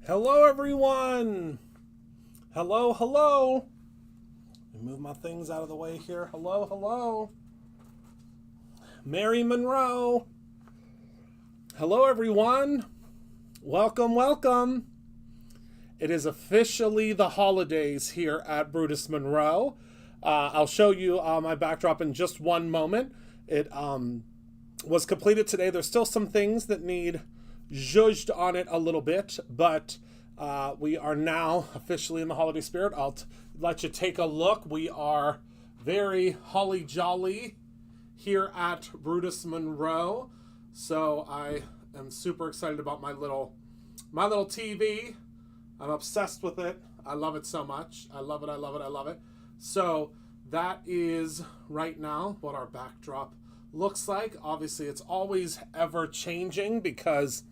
Hello, everyone. Hello, hello. Let me move my things out of the way here. Hello, hello. Mary Monroe. Hello, everyone. Welcome, welcome. It is officially the holidays here at Brutus Monroe. I'll show you my backdrop in just one moment. It was completed today. There's still some things that need zhuzhed on it a little bit, but we are now officially in the holiday spirit. I'll let you take a look. We are very holly jolly here at Brutus Monroe, so I am super excited about my little TV. I'm obsessed with it. I love it so much. I love it. I love it. I love it. So that is right now what our backdrop looks like. Obviously, it's always ever changing because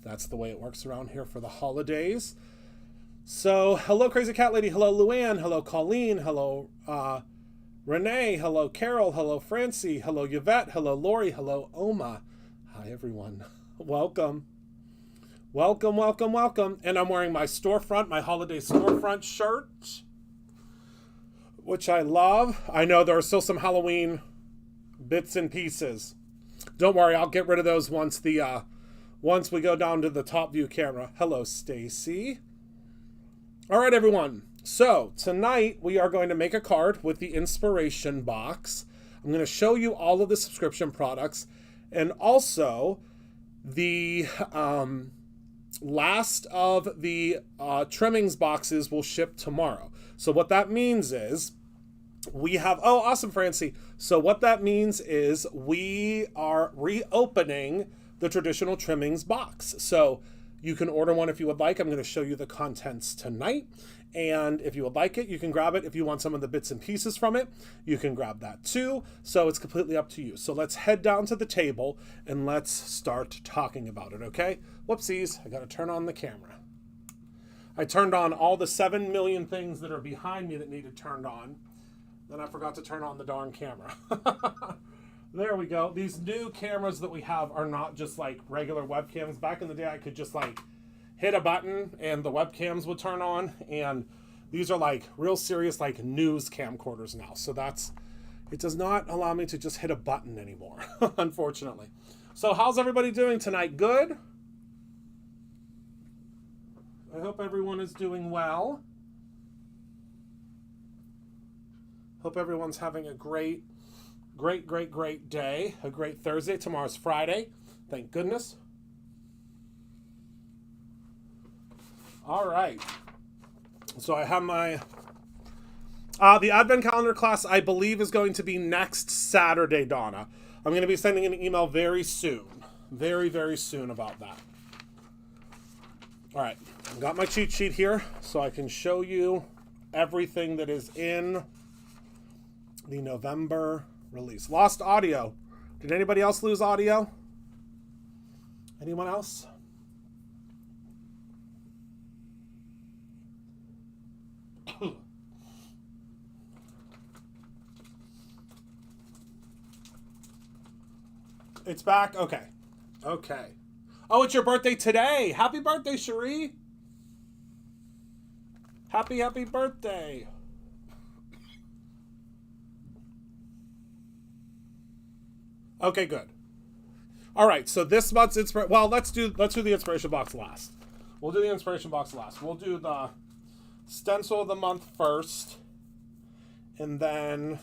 that's the way it works around here for the holidays. So, hello, Crazy Cat Lady. Hello, Luann. Hello, Colleen. Hello, Renee. Hello, Carol. Hello, Francie. Hello, Yvette. Hello, Lori. Hello, Oma. Hi, everyone. Welcome. Welcome, welcome, welcome. And I'm wearing my storefront, my holiday storefront shirt, which I love. I know there are still some Halloween bits and pieces. Don't worry, I'll get rid of those once we go down to the top view camera. Hello, Stacy. All right, everyone. So tonight we are going to make a card with the inspiration box. I'm going to show you all of the subscription products, and also the last of the trimmings boxes will ship tomorrow. So what that means is we have, oh, awesome, Francie. So what that means is we are reopening the traditional trimmings box. So you can order one if you would like. I'm going to show you the contents tonight. And if you would like it, you can grab it. If you want some of the bits and pieces from it, you can grab that too. So it's completely up to you. So let's head down to the table and let's start talking about it, okay? Whoopsies, I got to turn on the camera. I turned on all the 7 million things that are behind me that needed turned on. Then I forgot to turn on the darn camera. There we go. These new cameras that we have are not just like regular webcams. Back in the day, I could just like hit a button and the webcams would turn on. And these are like real serious like news camcorders now. So it does not allow me to just hit a button anymore, unfortunately. So how's everybody doing tonight? Good? I hope everyone is doing well. Hope everyone's having a great day. A great Thursday. Tomorrow's Friday. Thank goodness. All right. So I have my... the Advent Calendar class, I believe, is going to be next Saturday, Donna. I'm going to be sending an email very soon. Very, very soon about that. All right. I've got my cheat sheet here so I can show you everything that is in the November release. Lost audio. Did anybody else lose audio? Anyone else? It's back? Okay. Okay. Oh, it's your birthday today. Happy birthday, Cherie. Happy birthday. Okay, good. All right, so this month's inspiration. Well, let's do the inspiration box last. We'll do the inspiration box last. We'll do the stencil of the month first, and then,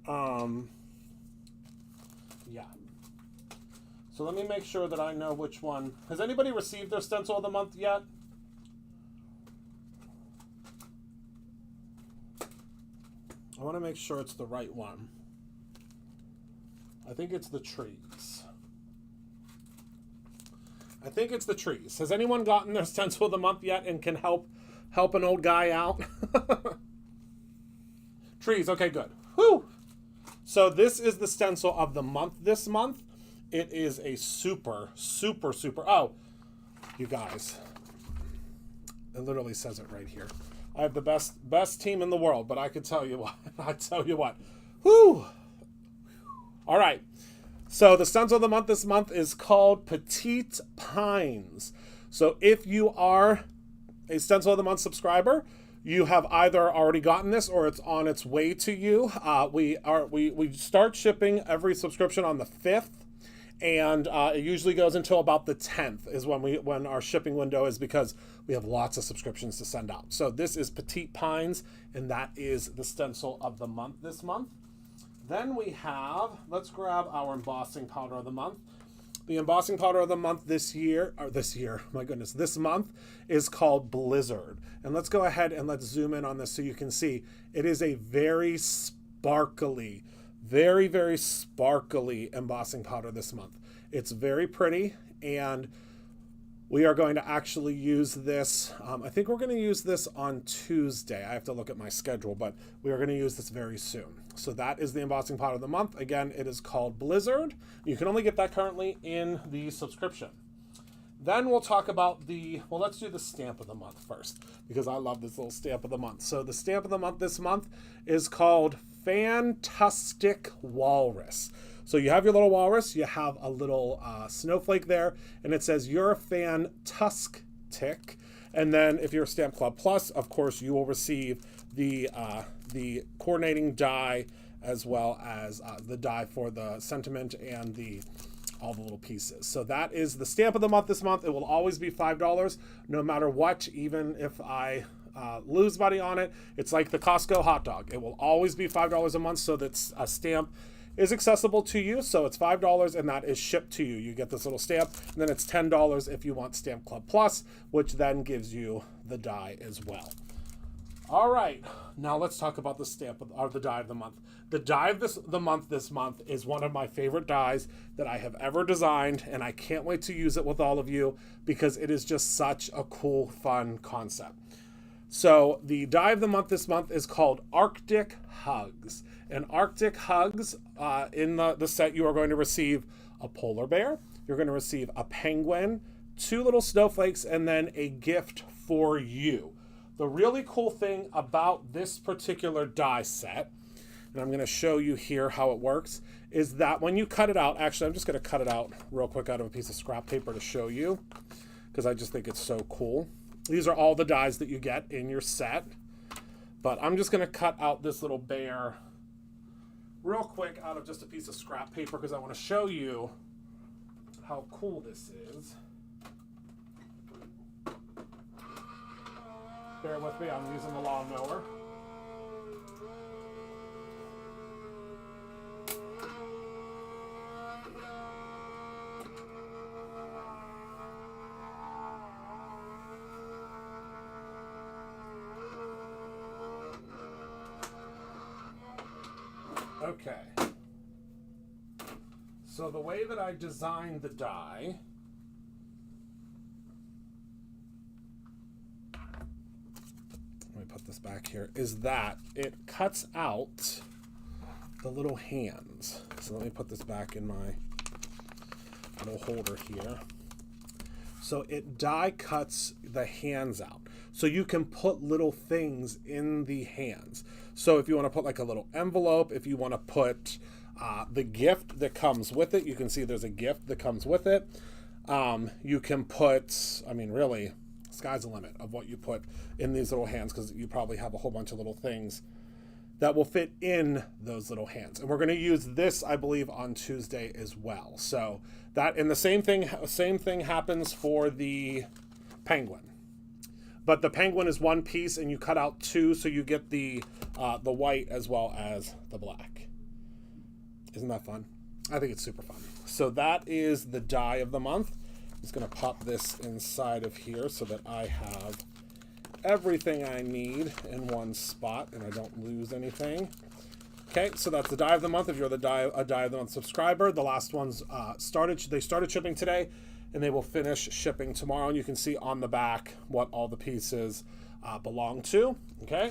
yeah. So let me make sure that I know which one. Has anybody received their stencil of the month yet? I want to make sure it's the right one. I think it's the trees. I think it's the trees. Has anyone gotten their stencil of the month yet and can help an old guy out? Trees, okay, good. Whew. So this is the stencil of the month this month. It is a super, oh, you guys. It literally says it right here. I have the best team in the world, but I can tell you what. Whew. All right. So the stencil of the month this month is called Petite Pines. So if you are a Stencil of the Month subscriber, you have either already gotten this or it's on its way to you. We start shipping every subscription on the 5th. And it usually goes until about the 10th is when our shipping window is, because we have lots of subscriptions to send out. So this is Petite Pines, and that is the Stencil of the Month this month. Then we have, let's grab our embossing powder of the month. The embossing powder of the month this month is called Blizzard. And let's go ahead and let's zoom in on this so you can see. It is a very sparkly, very, very sparkly embossing powder this month. It's very pretty, and we are going to actually use this. I think we're going to use this on Tuesday. I have to look at my schedule, but we are going to use this very soon. So that is the embossing powder of the month. Again, it is called Blizzard. You can only get that currently in the subscription. Then we'll talk about let's do the stamp of the month first, because I love this little stamp of the month. So the stamp of the month this month is called Fantastic Walrus. So you have your little walrus, you have a little snowflake there, and it says you're a fantastic. And then if you're a Stamp Club Plus, of course, you will receive the coordinating die, as well as the die for the sentiment and all the little pieces. So that is the stamp of the month this month. It will always be $5, no matter what, even if I lose money on it. It's like the Costco hot dog. It will always be $5 a month, so that a stamp is accessible to you. So it's $5, and that is shipped to you. You get this little stamp, and then it's $10 if you want Stamp Club Plus, which then gives you the die as well. All right, now let's talk about the the die of the month. The die of the month this month is one of my favorite dies that I have ever designed, and I can't wait to use it with all of you because it is just such a cool, fun concept. So the die of the month this month is called Arctic Hugs. And Arctic Hugs, in the set, you are going to receive a polar bear, you're going to receive a penguin, 2 little snowflakes, and then a gift for you. The really cool thing about this particular die set, and I'm going to show you here how it works, is that when you cut it out, actually I'm just going to cut it out real quick out of a piece of scrap paper to show you, because I just think it's so cool. These are all the dies that you get in your set, but I'm just going to cut out this little bear real quick out of just a piece of scrap paper because I want to show you how cool this is. Bear with me, I'm using the lawnmower. Okay. So the way that I designed the die, let me put this back here, is that it cuts out the little hands. So let me put this back in my little holder here. So it die cuts the hands out. So you can put little things in the hands. So if you want to put like a little envelope, if you want to put the gift that comes with it, you can see there's a gift that comes with it. You can put, I mean, really, sky's the limit of what you put in these little hands, because you probably have a whole bunch of little things that will fit in those little hands. And we're going to use this, I believe, on Tuesday as well. So that, and the same thing happens for the penguin. But the penguin is one piece, and you cut out 2, so you get the white as well as the black. Isn't that fun? I think it's super fun. So that is the die of the month. I'm just going to pop this inside of here so that I have everything I need in one spot and I don't lose anything. Okay, so that's the die of the month. If you're a die of the month subscriber, the last ones started shipping today, and they will finish shipping tomorrow. And you can see on the back what all the pieces belong to. Okay.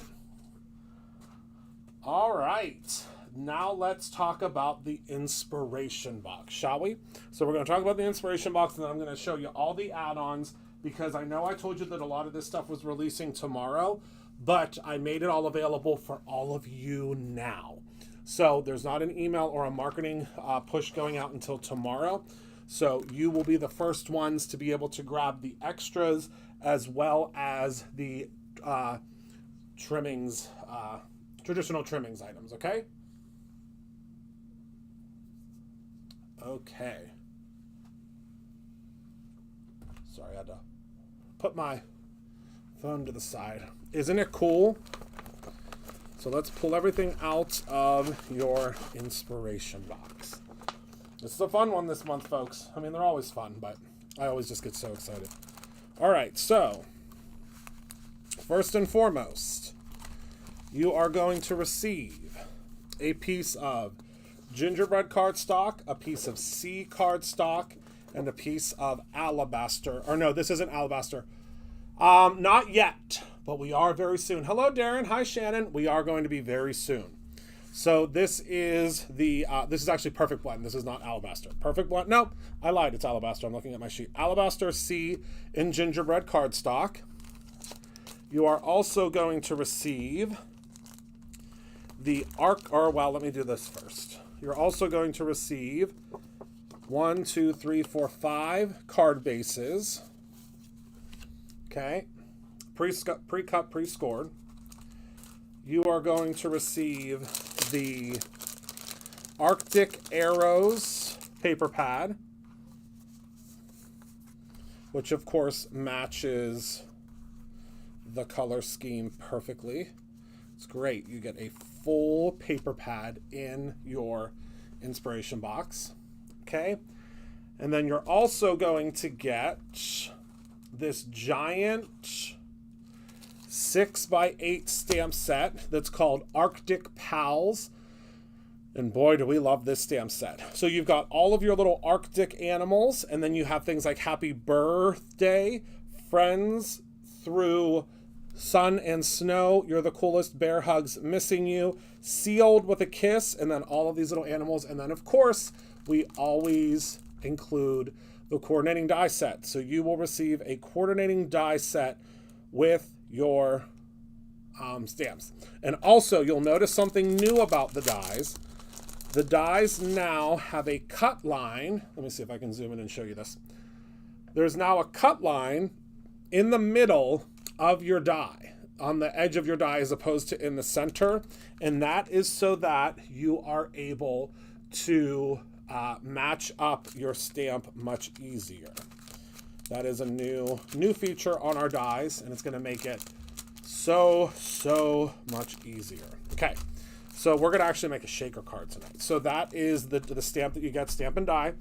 All right. Now let's talk about the inspiration box, shall we? So we're going to talk about the inspiration box, and then I'm going to show you all the add-ons, because I know I told you that a lot of this stuff was releasing tomorrow, but I made it all available for all of you now. So there's not an email or a marketing push going out until tomorrow. So you will be the first ones to be able to grab the extras as well as the trimmings, traditional trimmings items, okay? Okay. Sorry, I had to put my phone to the side. Isn't it cool? So let's pull everything out of your inspiration box. This is a fun one this month, folks. I mean, they're always fun, but I always just get so excited. All right, so first and foremost, you are going to receive a piece of gingerbread cardstock, a piece of sea cardstock, and a piece of alabaster. Or no, this isn't alabaster. Not yet, but we are very soon. Hello, Darren. Hi, Shannon. We are going to be very soon. So this is the, this is actually Perfect Blend. This is not alabaster. Perfect Blend. No, I lied. It's alabaster. I'm looking at my sheet. Alabaster sea in gingerbread cardstock. You are also going to receive the let me do this first. You're also going to receive 1, 2, 3, 4, 5 card bases. Okay. Pre-cut, pre-scored. You are going to receive the Arctic Arrows paper pad, which of course matches the color scheme perfectly. It's great. You get a full paper pad in your inspiration box. Okay. And then you're also going to get this giant 6x8 stamp set that's called Arctic Pals. And boy, do we love this stamp set. So you've got all of your little Arctic animals, and then you have things like Happy Birthday, Friends Through Sun and Snow, You're the Coolest, Bear Hugs, Missing You, Sealed with a Kiss, and then all of these little animals. And then, of course, we always include the coordinating die set. So you will receive a coordinating die set with your stamps. And also, you'll notice something new about the dies. The dies now have a cut line. Let me see if I can zoom in and show you this. There's now a cut line in the middle of your die, on the edge of your die as opposed to in the center. And that is so that you are able to match up your stamp much easier. That is a new feature on our dies, and it's going to make it so much easier. Okay, so we're going to actually make a shaker card tonight. So that is the stamp that you get, Stamp and Die.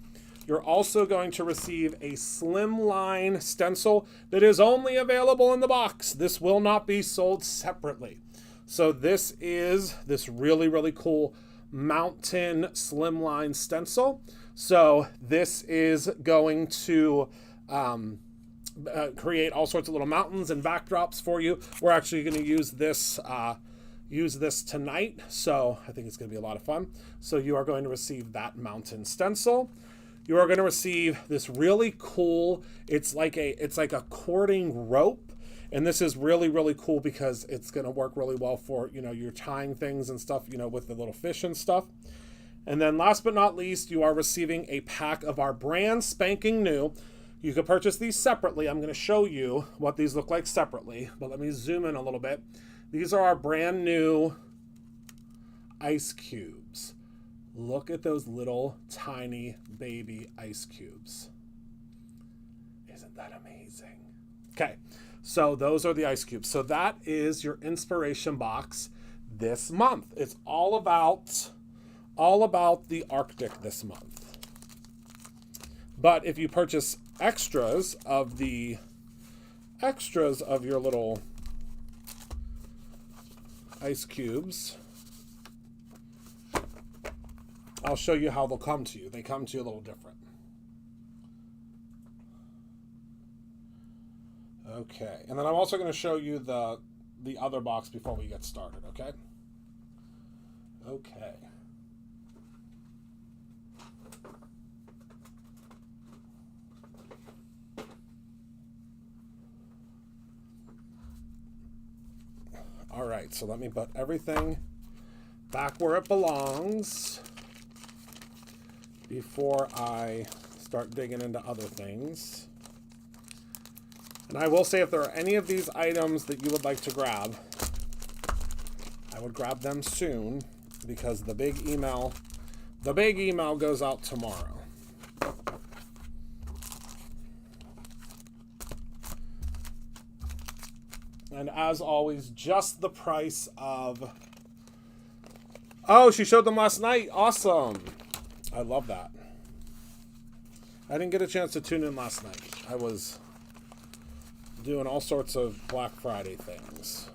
You're also going to receive a slimline stencil that is only available in the box. This will not be sold separately. So this is this really cool mountain slimline stencil. So this is going to create all sorts of little mountains and backdrops for you. We're actually going to use this tonight, so I think it's going to be a lot of fun. So you are going to receive that mountain stencil. You are going to receive this really cool, it's like a cording rope. And this is really cool because it's going to work really well for, you're tying things and stuff, with the little fish and stuff. And then last but not least, you are receiving a pack of our brand spanking new. You can purchase these separately. I'm going to show you what these look like separately, but let me zoom in a little bit. These are our brand new ice cubes. Look at those little tiny baby ice cubes. Isn't that amazing? Okay, so those are the ice cubes. So that is your inspiration box this month. It's all about the Arctic this month. But if you purchase extras of your little ice cubes, I'll show you how they'll come to you. They come to you a little different. Okay, and then I'm also going to show you the other box before we get started, okay? Okay. All right, so let me put everything back where it belongs before I start digging into other things. And I will say, if there are any of these items that you would like to grab, I would grab them soon, because the big email goes out tomorrow. And as always, just the price of... Oh, she showed them last night. Awesome. I love that. I didn't get a chance to tune in last night. I was doing all sorts of Black Friday things.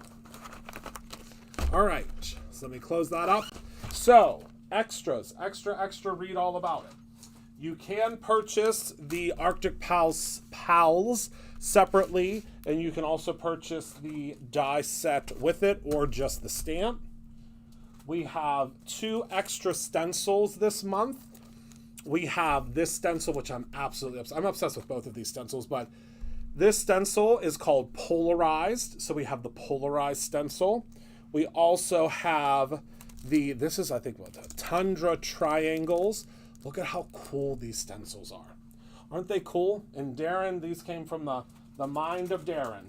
All right. So let me close that up. So, extras. Extra, read all about it. You can purchase the Arctic Pals separately, and you can also purchase the die set with it or just the stamp. We have 2 extra stencils this month. We have this stencil, which I'm absolutely obsessed. I'm obsessed with both of these stencils, but this stencil is called Polarized. So we have the Polarized stencil. We also have this is, I think, what, the Tundra Triangles. Look at how cool these stencils are. Aren't they cool? And Darren, these came from the mind of Darren.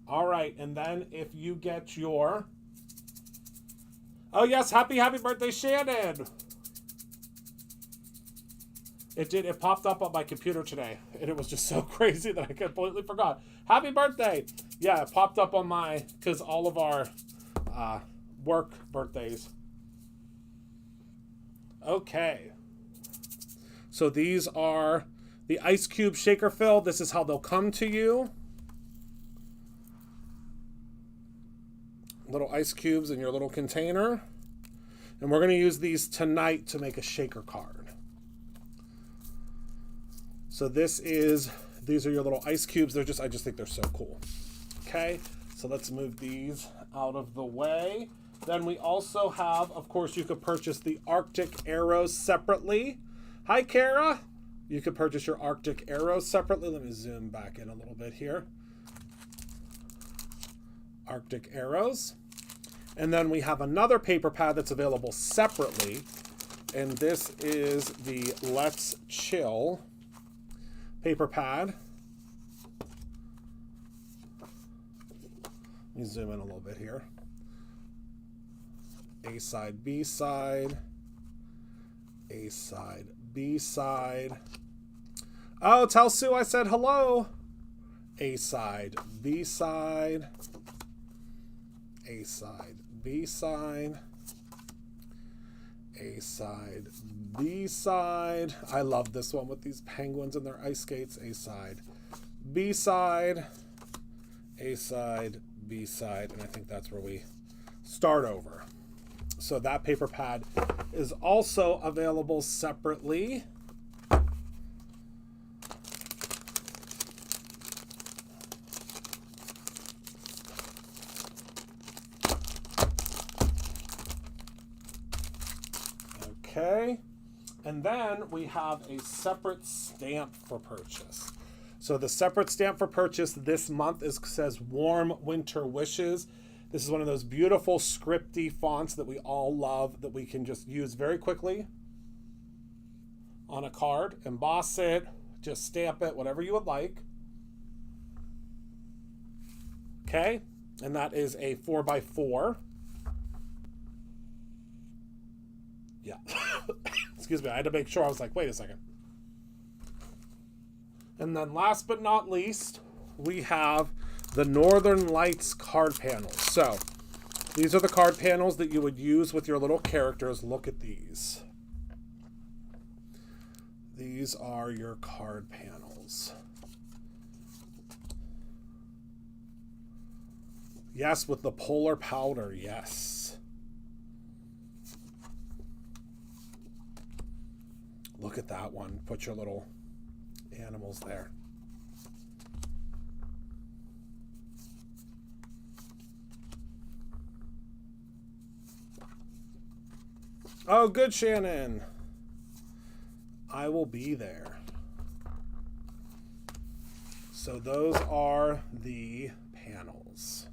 All right, and then if you get your... Oh, yes, happy birthday, Shannon! It popped up on my computer today, and it was just so crazy that I completely forgot. Happy birthday! Yeah, it popped up on my... Because all of our work birthdays. Okay. So these are the ice cube shaker fill. This is how they'll come to you. Little ice cubes in your little container. And we're going to use these tonight to make a shaker card. So these are your little ice cubes. I just think they're so cool. Okay, so let's move these out of the way. Then we also have, of course, you could purchase the Arctic arrows separately. Hi, Kara. You could purchase your Arctic arrows separately. Let me zoom back in a little bit here. Arctic arrows. And then we have another paper pad that's available separately. And this is the Let's Chill paper pad. Let me zoom in a little bit here. A side, B side. A side, B side. Oh, tell Sue I said hello. A side, B side. A side, B side. A side, B side. I love this one with these penguins and their ice skates. A side, B side. A side, B side. And I think that's where we start over. So that paper pad is also available separately. Okay, and then we have a separate stamp for purchase. So the separate stamp for purchase this month says Warm Winter Wishes. This is one of those beautiful scripty fonts that we all love, that we can just use very quickly on a card, emboss it, just stamp it, whatever you would like. Okay, and that is a 4x4. Yeah. Excuse me, I had to make sure. I was like, wait a second. And then last but not least, we have the Northern Lights card panels. So these are the card panels that you would use with your little characters. Look at these. These are your card panels. Yes, with the polar powder, yes. Look at that one. Put your little animals there. Oh, good, Shannon. I will be there. So those are the panels.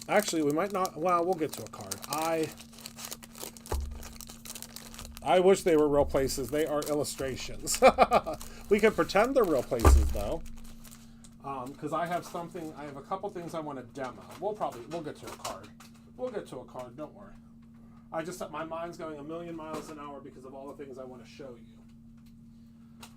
Actually, we might not. Well, we'll get to a card. I wish they were real places. They are illustrations. We can pretend they're real places, though. Because I have a couple things I want to demo. We'll get to a card. We'll get to a card, don't worry. My mind's going a million miles an hour because of all the things I want to show you.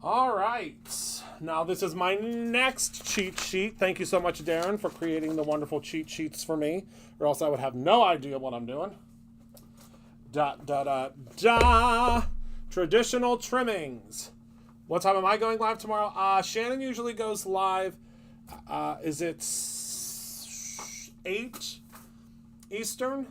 All right. Now this is my next cheat sheet. Thank you so much, Darren, for creating the wonderful cheat sheets for me, or else I would have no idea what I'm doing. Traditional trimmings. What time am I going live tomorrow? Shannon usually goes live. Is it 8 Eastern?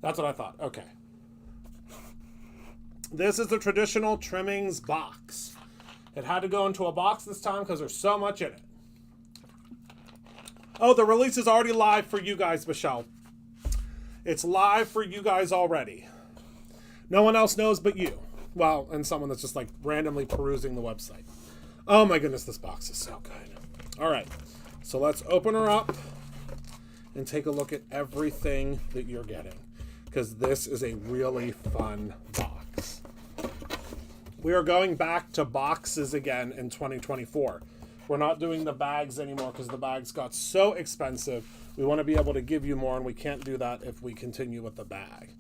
That's what I thought. Okay. This is the traditional trimmings box. It had to go into a box this time because there's so much in it. Oh, the release is already live for you guys, Michelle. It's live for you guys already. No one else knows but you. Well, and someone that's just like randomly perusing the website. Oh my goodness, this box is so good. All right, so let's open her up and take a look at everything that you're getting, because this is a really fun box. We are going back to boxes again in 2024. We're not doing the bags anymore because the bags got so expensive. We want to be able to give you more, and we can't do that if we continue with the bag.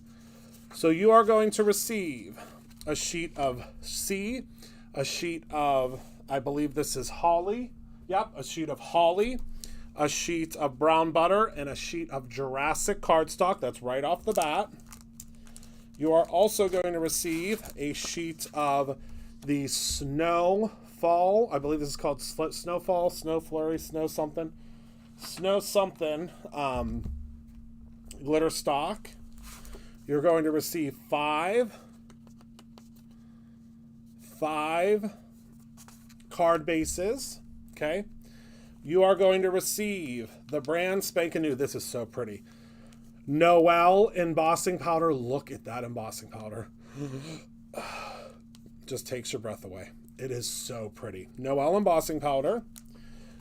So you are going to receive a sheet of C, a sheet of, I believe this is holly. Yep, a sheet of holly, a sheet of brown butter, and a sheet of Jurassic cardstock. That's right off the bat. You are also going to receive a sheet of the Snowfall. I believe this is called Snowfall, Snow Flurry, Snow something glitter stock. You're going to receive five card bases. Okay. You are going to receive the brand spanking new. This is so pretty. Noel embossing powder. Look at that embossing powder. Just takes your breath away. It is so pretty. Noel embossing powder.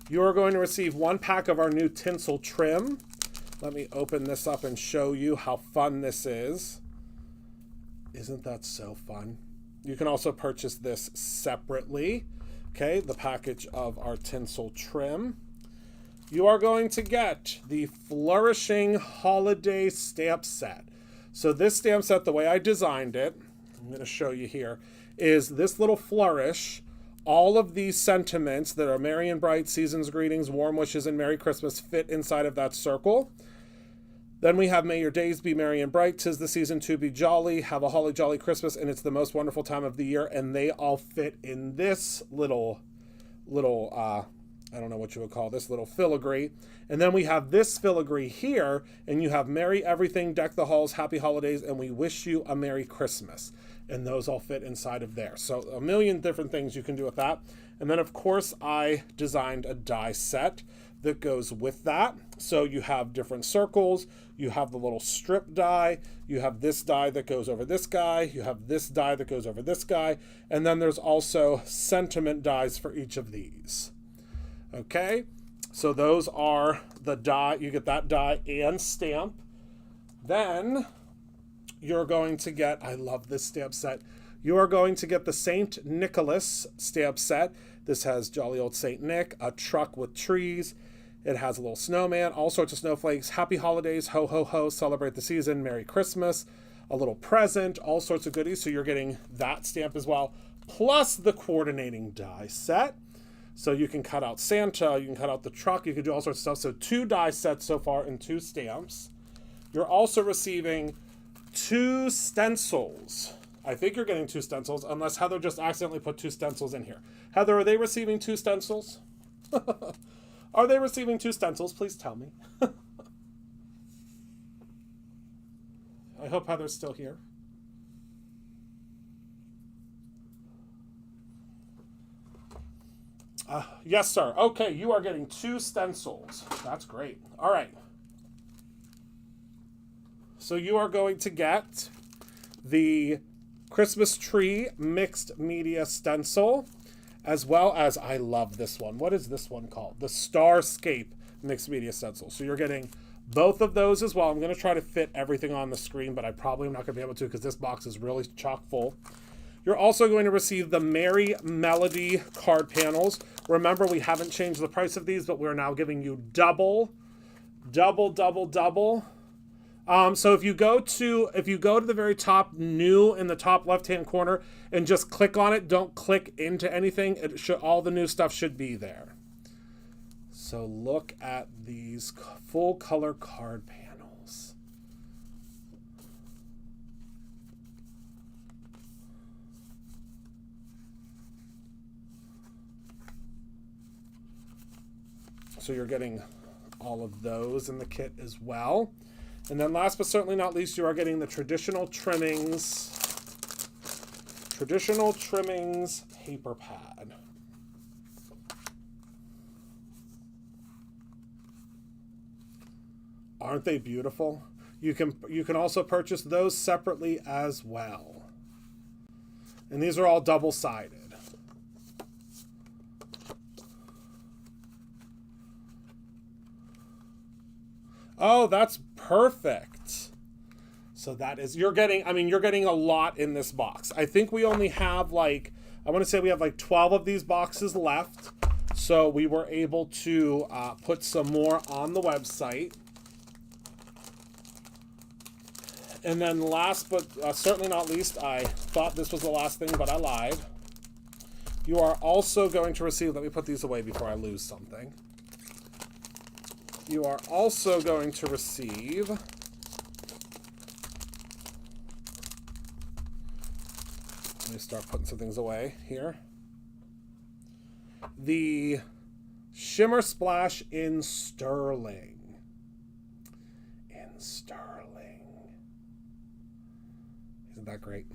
You are going to receive 1 pack of our new tinsel trim. Let me open this up and show you how fun this is. Isn't that so fun? You can also purchase this separately. Okay, the package of our tinsel trim. You are going to get the Flourishing Holiday Stamp Set. So this stamp set, the way I designed it, I'm going to show you here, is this little flourish. All of these sentiments that are merry and bright, season's greetings, warm wishes, and Merry Christmas fit inside of that circle. Then we have May your days be merry and bright, 'tis the season to be jolly, have a holly jolly Christmas, and it's the most wonderful time of the year. And they all fit in this little I don't know what you would call this, little filigree. And then we have this filigree here, and you have Merry Everything, Deck the Halls, Happy Holidays, and we wish you a Merry Christmas. And those all fit inside of there. So a million different things you can do with that. And then, of course, I designed a die set that goes with that. So you have different circles, you have the little strip die, you have this die that goes over this guy, you have this die that goes over this guy, and then there's also sentiment dies for each of these. Okay, so those are the die. You get that die and stamp. Then you're going to get, I love this stamp set, you are going to get the St. Nicholas stamp set. This has jolly old St. Nick, a truck with trees. It has a little snowman, all sorts of snowflakes, happy holidays, ho, ho, ho, celebrate the season, Merry Christmas, a little present, all sorts of goodies. So you're getting that stamp as well, plus the coordinating die set. So you can cut out Santa, you can cut out the truck, you can do all sorts of stuff. So 2 die sets so far and 2 stamps. You're also receiving 2 stencils. I think you're getting 2 stencils, unless Heather just accidentally put 2 stencils in here. Heather, are they receiving 2 stencils? Are they receiving 2 stencils? Please tell me. I hope Heather's still here. Yes, sir. Okay, you are getting 2 stencils. That's great. All right. So you are going to get the Christmas tree mixed media stencil, as well as, I love this one. What is this one called? The Starscape mixed media stencil. So you're getting both of those as well. I'm going to try to fit everything on the screen, but I probably am not going to be able to because this box is really chock full. You're also going to receive the Merry Melody card panels. Remember, we haven't changed the price of these, but we're now giving you double. So if you go to the very top, new in the top left-hand corner, and just click on it, don't click into anything. All the new stuff should be there. So look at these full color card panels. So you're getting all of those in the kit as well. And then last but certainly not least, you are getting the traditional trimmings paper pad. Aren't they beautiful? You can also purchase those separately as well. And these are all double-sided. Oh, that's perfect. So that is, you're getting a lot in this box. I think we only have I want to say we have 12 of these boxes left. So we were able to put some more on the website. And then last but certainly not least, I thought this was the last thing, but I lied. You are also going to receive, let me put these away before I lose something. You are also going to receive let me start putting some things away here. The Shimmer Splash in Sterling. Isn't that great?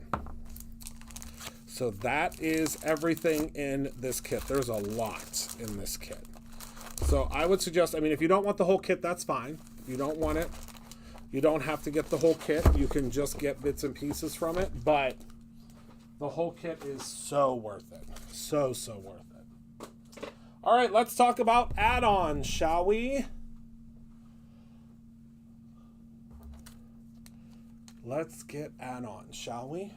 So that is everything in this kit. There's a lot in this kit. So I would suggest, if you don't want the whole kit, that's fine. If you don't want it, you don't have to get the whole kit. You can just get bits and pieces from it. But the whole kit is so worth it. So worth it. All right, let's talk about add-ons, shall we? Let's get add-ons, shall we?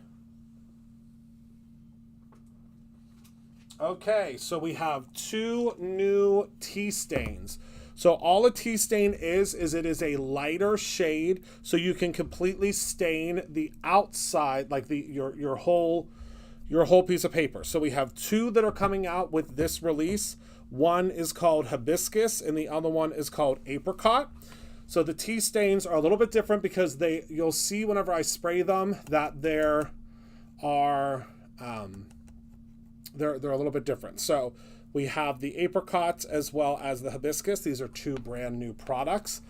Okay, so we have 2 new tea stains. So all a tea stain is it is a lighter shade, so you can completely stain the outside, like your whole piece of paper. So we have 2 that are coming out with this release. One is called Hibiscus, and the other one is called Apricot. So the tea stains are a little bit different because you'll see whenever I spray them that they're a little bit different. So we have the Apricot as well as the Hibiscus. These are 2 brand new products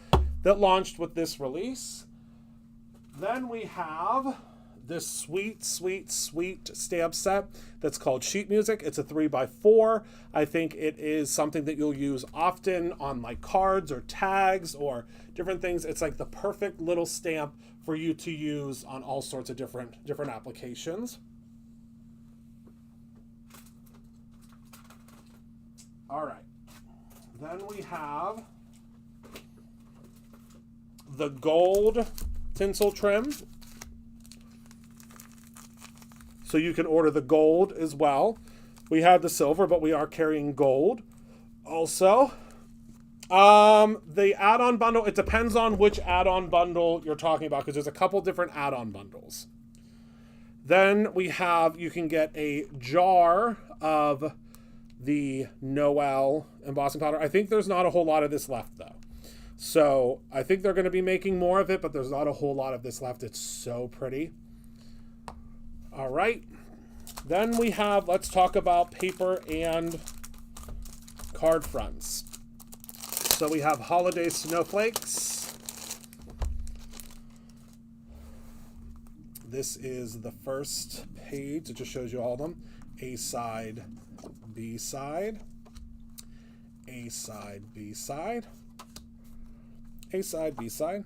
that launched with this release. Then we have this sweet stamp set that's called Sheet Music. It's a 3x4. I think it is something that you'll use often on cards or tags or different things. It's the perfect little stamp for you to use on all sorts of different applications. All right. Then we have the gold tinsel trim. So you can order the gold as well. We have the silver, but we are carrying gold also. The add-on bundle, it depends on which add-on bundle you're talking about because there's a couple different add-on bundles. Then we have, you can get a jar of the Noel embossing powder. I think there's not a whole lot of this left though. So I think they're going to be making more of it, but there's not a whole lot of this left. It's so pretty. All right. Then we have, let's talk about paper and card fronts. So we have Holiday Snowflakes. This is the first page. It just shows you all of them. A side, B side. A side, B side, A side, B side,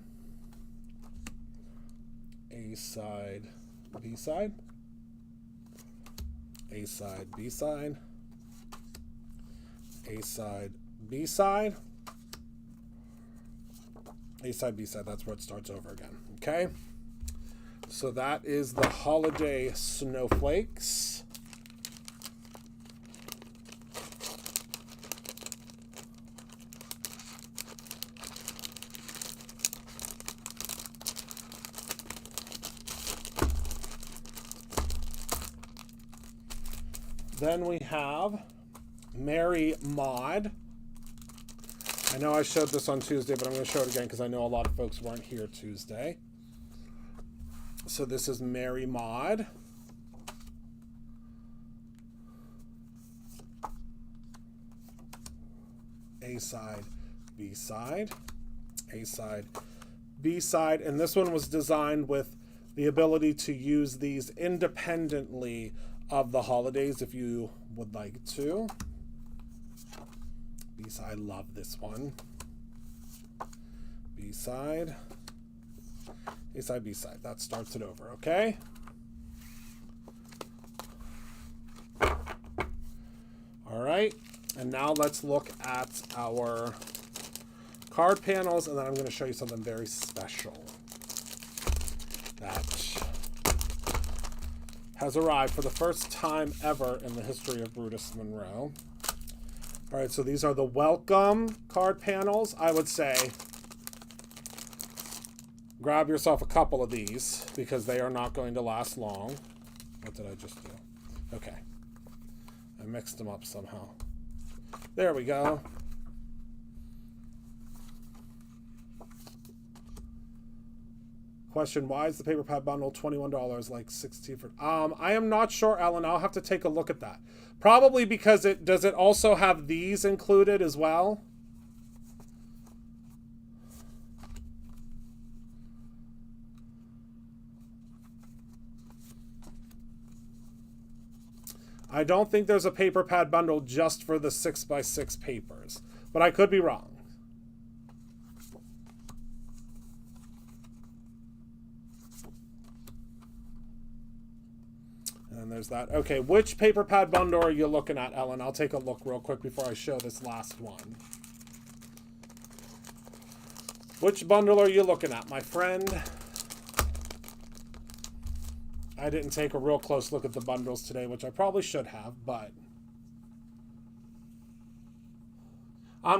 A side, B side, A side, B side, A side, B side, A side, B side. That's where it starts over again. Okay? So that is the holiday snowflakes. Then we have Mary Maud. I know I showed this on Tuesday, but I'm going to show it again because I know a lot of folks weren't here Tuesday. So this is Mary Maud. A side, B side, A side, B side. And this one was designed with the ability to use these independently of the holidays if you would like to. B side, love this one. B side, A side, B side. That starts it over, okay? All right, and now let's look at our card panels, and then I'm going to show you something very special that has arrived for the first time ever in the history of Brutus Monroe. All right, so these are the welcome card panels. I would say grab yourself a couple of these because they are not going to last long. What did I just do? Okay. I mixed them up somehow. There we go. Question, why is the paper pad bundle $21 like $16 for... I am not sure, Ellen. I'll have to take a look at that. Probably because does it also have these included as well? I don't think there's a paper pad bundle just for the 6x6 papers, but I could be wrong. And there's that. Okay, which paper pad bundle are you looking at, Ellen? I'll take a look real quick before I show this last one. Which bundle are you looking at, my friend? I didn't take a real close look at the bundles today, which I probably should have, but...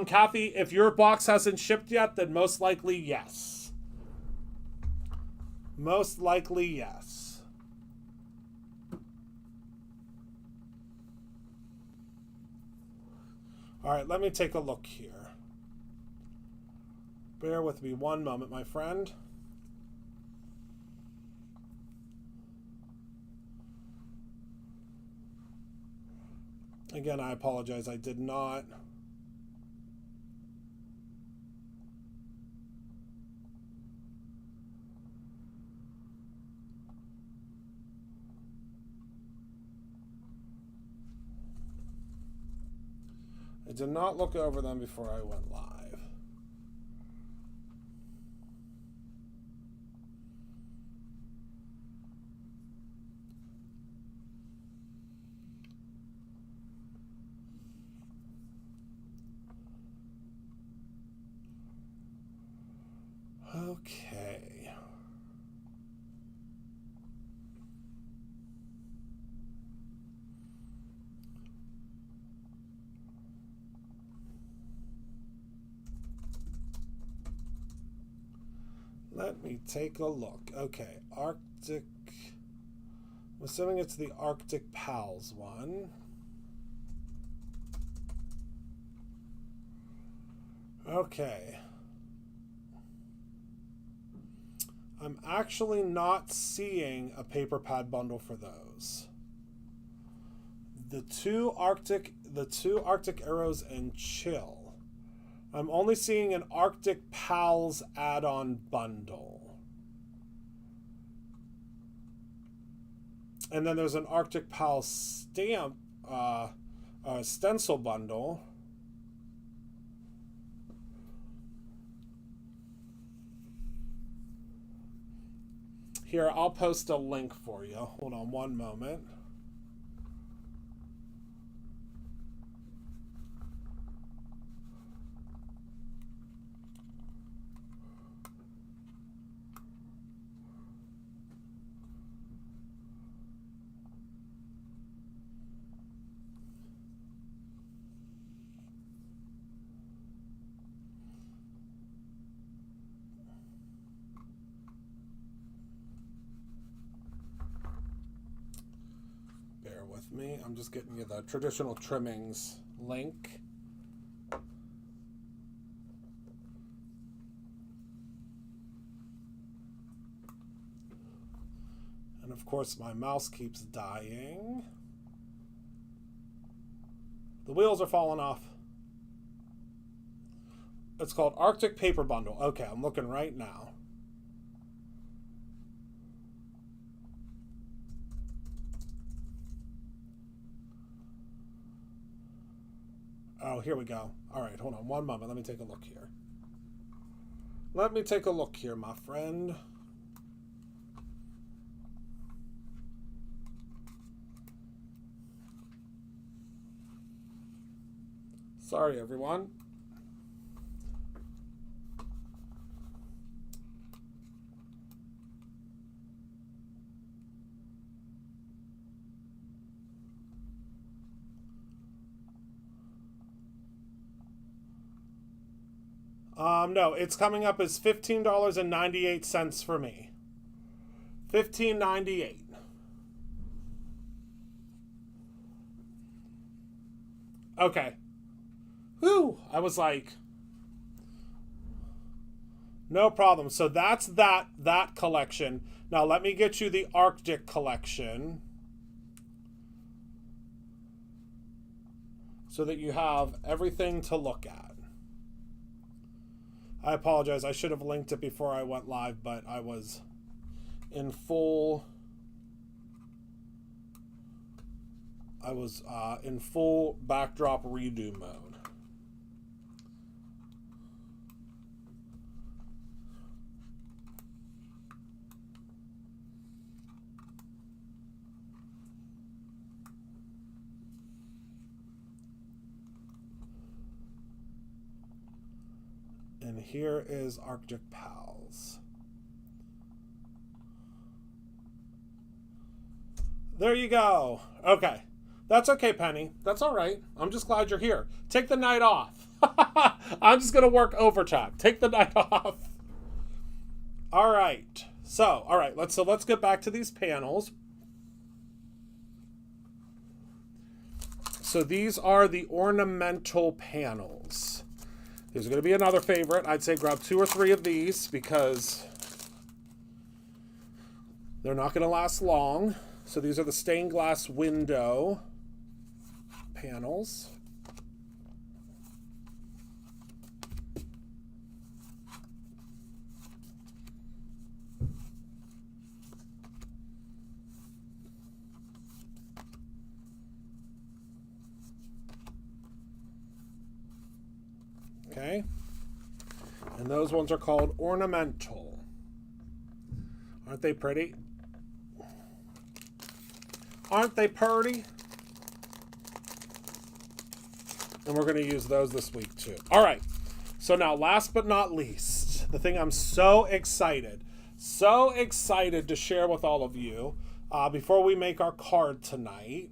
Kathy, if your box hasn't shipped yet, then most likely yes. Most likely yes. All right, let me take a look here. Bear with me one moment, my friend. Again, I apologize. I did not... I did not look over them before I went live. Okay. Let me take a look. Okay, Arctic. I'm assuming it's the Arctic Pals one. Okay. I'm actually not seeing a paper pad bundle for those. The two Arctic Arrows and Chill. I'm only seeing an Arctic Pals add-on bundle. And then there's an Arctic Pals stamp stencil bundle. Here, I'll post a link for you. Hold on one moment. Me. I'm just getting you the traditional trimmings link. And of course my mouse keeps dying. The wheels are falling off. It's called Arctic Paper Bundle. Okay, I'm looking right now. Oh, here we go. All right, hold on one moment. Let me take a look here. Let me take a look here, my friend. Sorry, everyone. No, it's coming up as $15.98 for me. $15.98. Okay. Whew. I was like, no problem. So that's that collection. Now let me get you the Arctic collection, so that you have everything to look at. I apologize. I should have linked it before I went live, but I was in full backdrop redo mode. And here is Arctic Pals. There you go. Okay. That's okay, Penny. That's all right. I'm just glad you're here. Take the night off. I'm just going to work overtime. Take the night off. All right. So, all right. Let's get back to these panels. So these are the ornamental panels. There's going to be another favorite. I'd say grab 2 or 3 of these because they're not going to last long. So these are the stained glass window panels. Okay, and those ones are called ornamental. Aren't they pretty? Aren't they pretty? And we're going to use those this week too. All right, so now last but not least, the thing I'm so excited to share with all of you before we make our card tonight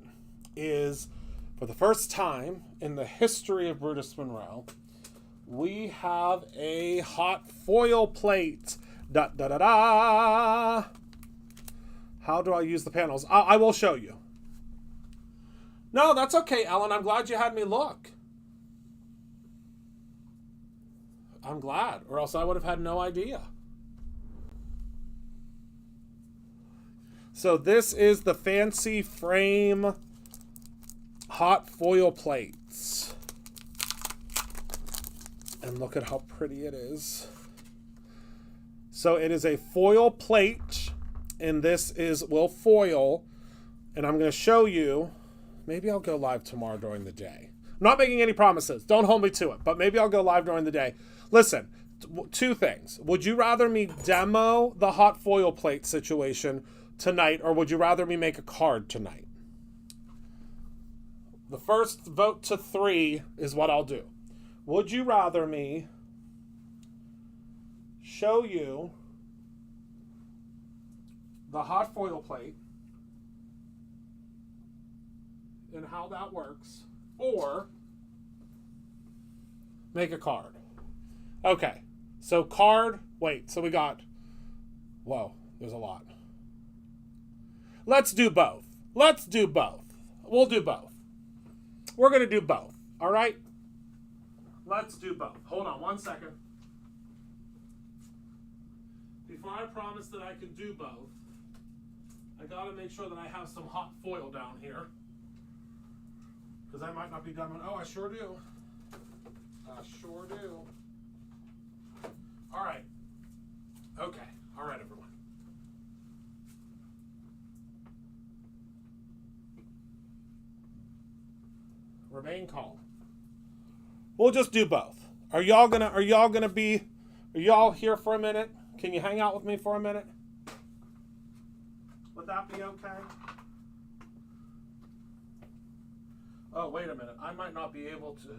is, for the first time in the history of Brutus Monroe, we have a hot foil plate. Da da da da. How do I use the panels? I will show you. No, that's okay, Ellen. I'm glad you had me look. I'm glad, or else I would have had no idea. So this is the fancy frame hot foil plates. And look at how pretty it is. So it is a foil plate, and this will foil. And I'm going to show you, maybe I'll go live tomorrow during the day. I'm not making any promises. Don't hold me to it, but maybe I'll go live during the day. Listen, two things. Would you rather me demo the hot foil plate situation tonight, or would you rather me make a card tonight? The first vote to 3 is what I'll do. Would you rather me show you the hot foil plate and how that works, or make a card? Okay, so card, wait, so we got, whoa, there's a lot. Let's do both. Let's do both. We'll do both. We're going to do both, all right? Let's do both. Hold on 1 second. Before I promise that I can do both, I got to make sure that I have some hot foil down here, because I might not be done. Oh, I sure do. I sure do. All right. Okay. All right, everyone. Remain calm. We'll just do both. Are y'all here for a minute? Can you hang out with me for a minute? Would that be okay? Oh, wait a minute. I might not be able to.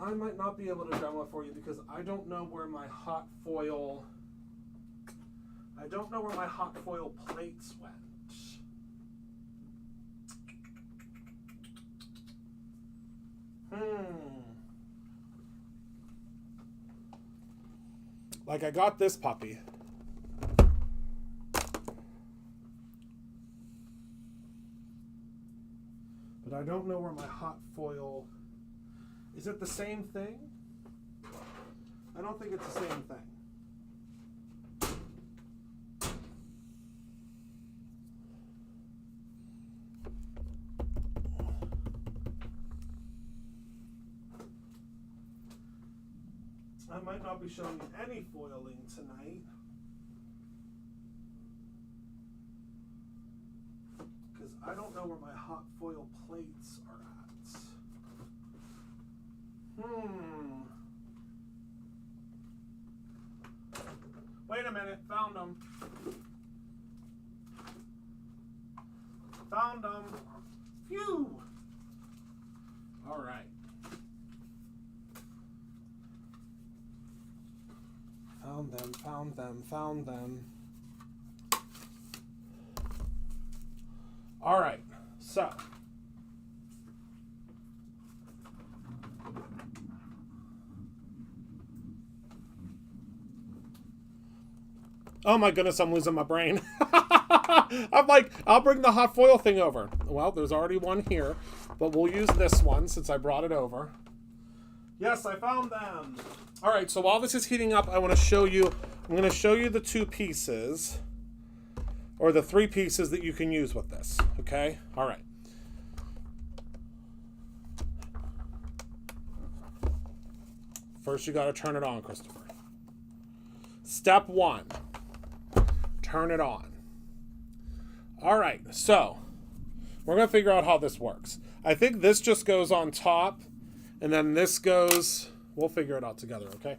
I might not be able to demo it for you because I don't know where my hot foil plates went. Like, I got this puppy. But I don't know where my hot foil... Is it the same thing? I don't think it's the same thing. I might not be showing you any foiling tonight, because I don't know where my hot foil plates are at. Wait a minute, found them. Found them. Phew! All right. Found them. All right, so. Oh my goodness, I'm losing my brain. I'm like, I'll bring the hot foil thing over. Well, there's already one here, but we'll use this one since I brought it over. Yes, I found them. All right, so while this is heating up, I'm going to show you the 2 pieces, or the 3 pieces that you can use with this, okay? All right. First, you got to turn it on, Christopher. Step 1, turn it on. All right, so we're going to figure out how this works. I think this just goes on top, and then this goes... We'll figure it out together, okay?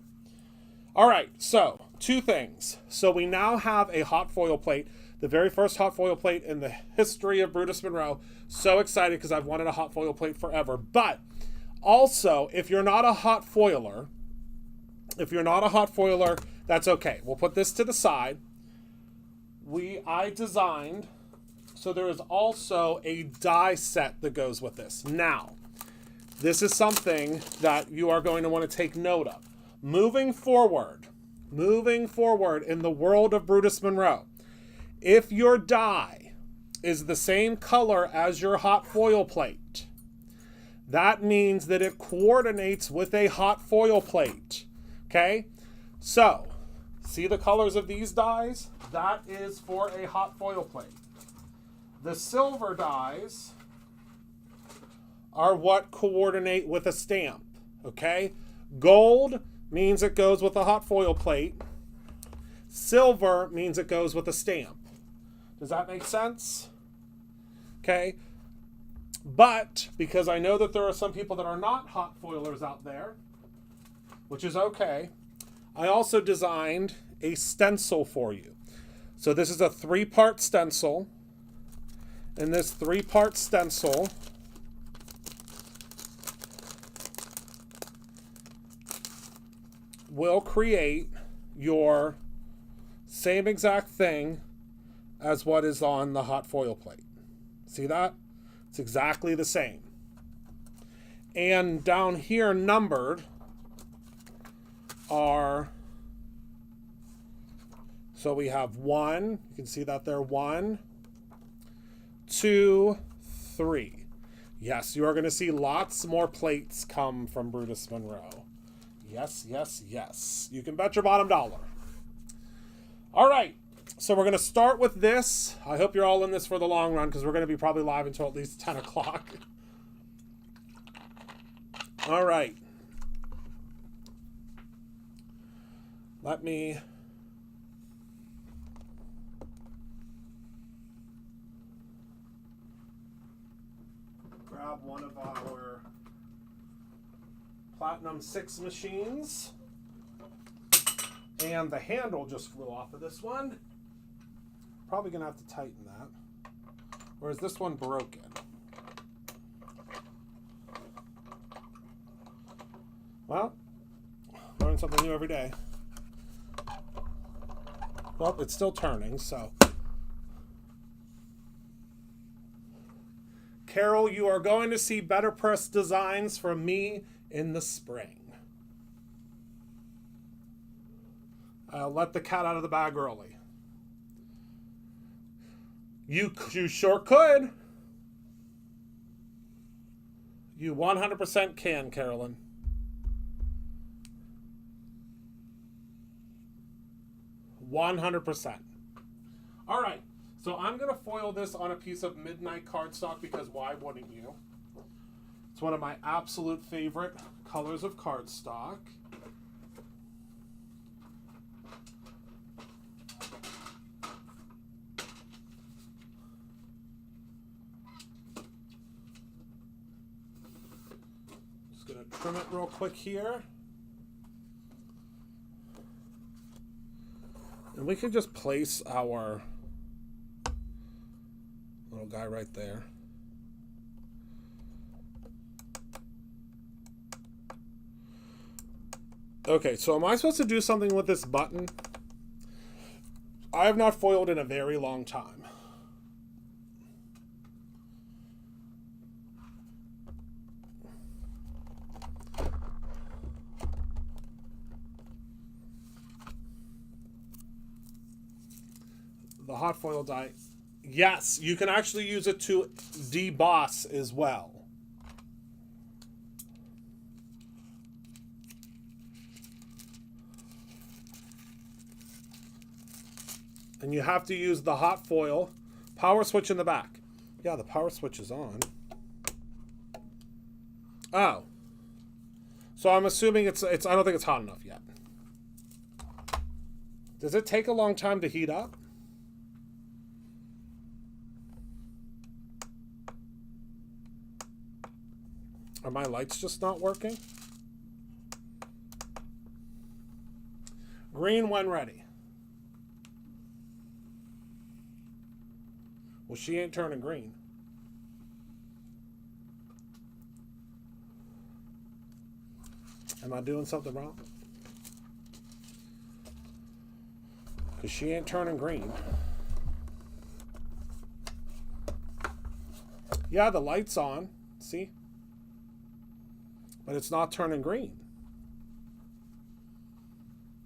All right, so 2 things. So we now have a hot foil plate, the very first hot foil plate in the history of Brutus Monroe. So excited because I've wanted a hot foil plate forever. But also, if you're not a hot foiler, that's okay. We'll put this to the side. I designed, so there is also a die set that goes with this. Now, this is something that you are going to want to take note of. Moving forward in the world of Brutus Monroe, if your die is the same color as your hot foil plate, that means that it coordinates with a hot foil plate. Okay? So, see the colors of these dies? That is for a hot foil plate. The silver dies are what coordinate with a stamp, okay? Gold means it goes with a hot foil plate. Silver means it goes with a stamp. Does that make sense? Okay? But because I know that there are some people that are not hot foilers out there, which is okay, I also designed a stencil for you. So this is a 3-part stencil. And this 3-part stencil will create your same exact thing as what is on the hot foil plate. See that? It's exactly the same. And down here numbered are, so we have 1, you can see that there, 1, 2, 3. Yes, you are going to see lots more plates come from Brutus Monroe. Yes, yes, yes. You can bet your bottom dollar. All right, so we're going to start with this. I hope you're all in this for the long run because we're going to be probably live until at least 10 o'clock. All right. Let me grab one of our Platinum 6 machines. And the handle just flew off of this one. Probably going to have to tighten that. Or is this one broken? Well, learn something new every day. Well, it's still turning, so. Carol, you are going to see better press designs from me in the spring. I'll let the cat out of the bag early. You sure could. You 100% can, Carolyn. %100%. All right, so I'm going to foil this on a piece of midnight cardstock because why wouldn't you? It's one of my absolute favorite colors of cardstock. Just going to trim it real quick here. And we can just place our little guy right there. Okay, so am I supposed to do something with this button? I have not foiled in a very long time. The hot foil die. Yes, you can actually use it to deboss as well. And you have to use the hot foil power switch in the back. Yeah, the power switch is on. Oh. So I'm assuming it's I don't think it's hot enough yet. Does it take a long time to heat up? Are my lights just not working? Green when ready. Well, she ain't turning green. Am I doing something wrong? Because she ain't turning green. Yeah, the light's on. See? But it's not turning green.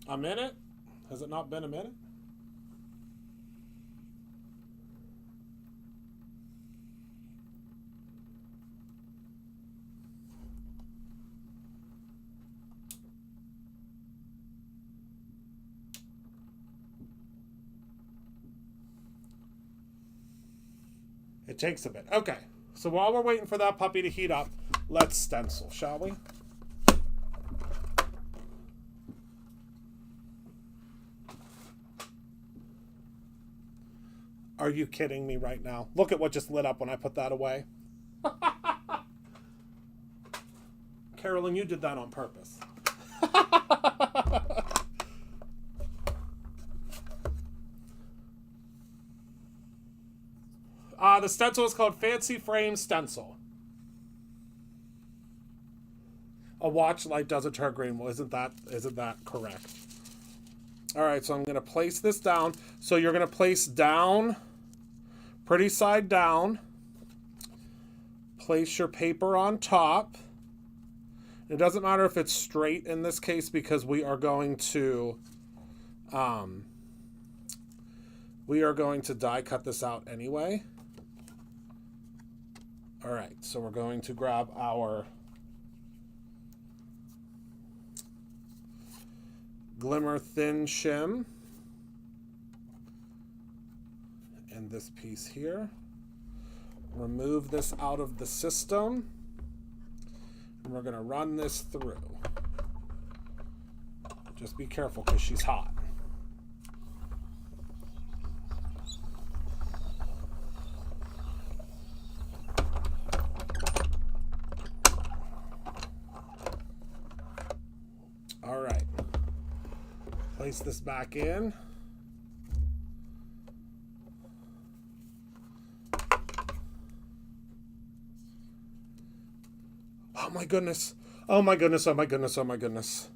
A minute? Has it not been a minute? It takes a bit. Okay. So while we're waiting for that puppy to heat up, let's stencil, shall we? Are you kidding me right now? Look at what just lit up when I put that away. Carolyn, you did that on purpose. The stencil is called Fancy Frame Stencil. A watch light doesn't turn green. Well, isn't that correct? All right, so I'm going to place this down. So you're going to place down, pretty side down. Place your paper on top. It doesn't matter if it's straight in this case because we are going to die cut this out anyway. All right, so we're going to grab our Glimmer Thin Shim and this piece here. Remove this out of the system, and we're going to run this through. Just be careful because she's hot. All right. Place this back in. Oh my goodness. Oh my goodness. Oh my goodness. Oh my goodness.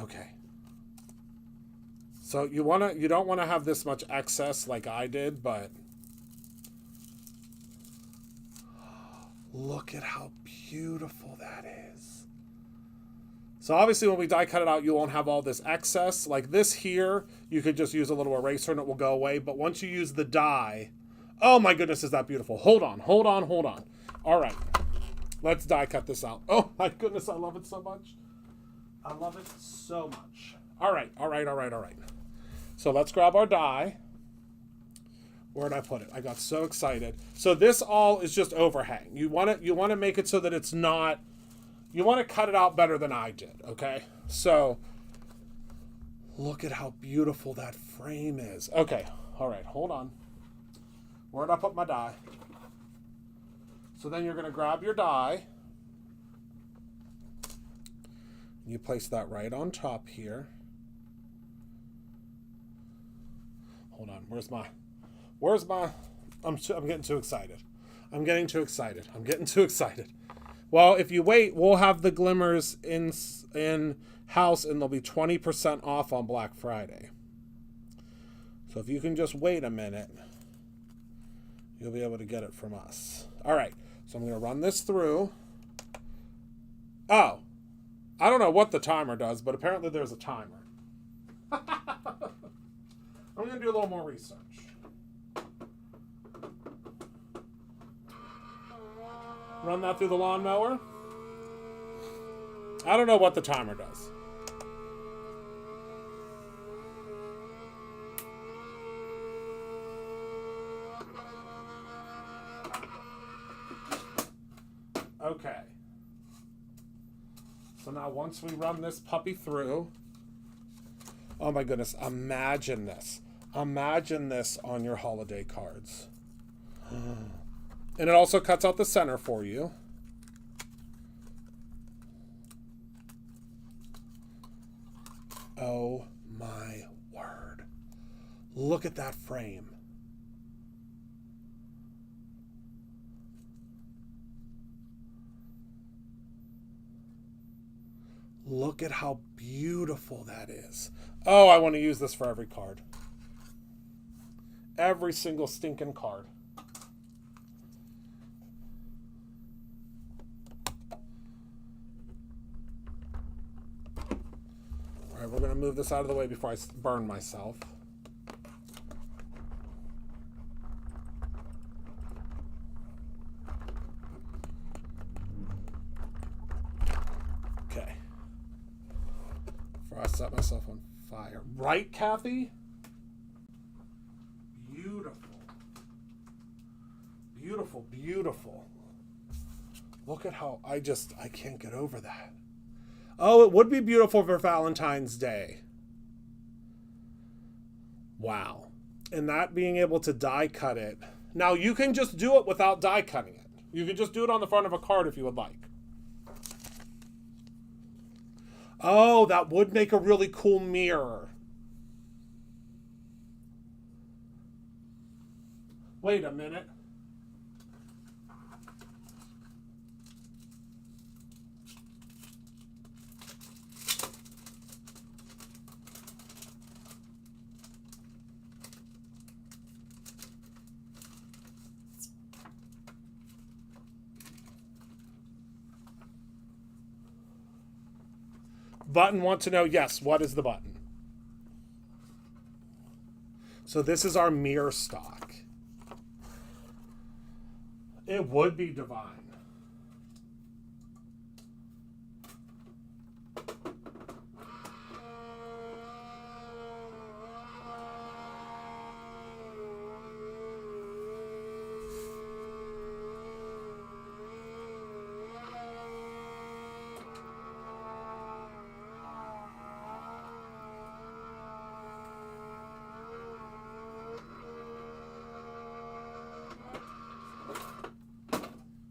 Okay. So you don't want to have this much excess like I did, but look at how beautiful that is. So obviously when we die cut it out, you won't have all this excess. Like this here, you could just use a little eraser and it will go away. But once you use the die, oh my goodness, is that beautiful. Hold on. All right, let's die cut this out. Oh my goodness, I love it so much. I love it so much. All right. So let's grab our die. Where'd I put it? I got so excited. So this all is just overhang. You want to make it so that it's not. You want to cut it out better than I did. Okay. So look at how beautiful that frame is. Okay. All right. Hold on. Where'd I put my die? So then you're going to grab your die. You place that right on top here. Hold on. Where's my? I'm getting too excited. I'm getting too excited. Well, if you wait, we'll have the glimmers in house and they'll be 20% off on Black Friday. So if you can just wait a minute, you'll be able to get it from us. All right. So I'm going to run this through. Oh, I don't know what the timer does, but apparently there's a timer. I'm going to do a little more research. Run that through the lawnmower. I don't know what the timer does. Okay. So now once we run this puppy through, oh my goodness, imagine this. Imagine this on your holiday cards. And it also cuts out the center for you. Oh my word. Look at that frame. Look at how beautiful that is. Oh, I want to use this for every card. Every single stinking card. All right, we're going to move this out of the way before I burn myself. Okay. Before I set myself on fire. Right, Kathy? Beautiful. Beautiful, beautiful. Look at how I can't get over that. Oh, it would be beautiful for Valentine's Day. Wow. And that being able to die cut it. Now, you can just do it without die cutting it. You can just do it on the front of a card if you would like. Oh, that would make a really cool mirror. Wait a minute. Button want to know, yes, what is the button? So this is our mirror stock. It would be divine.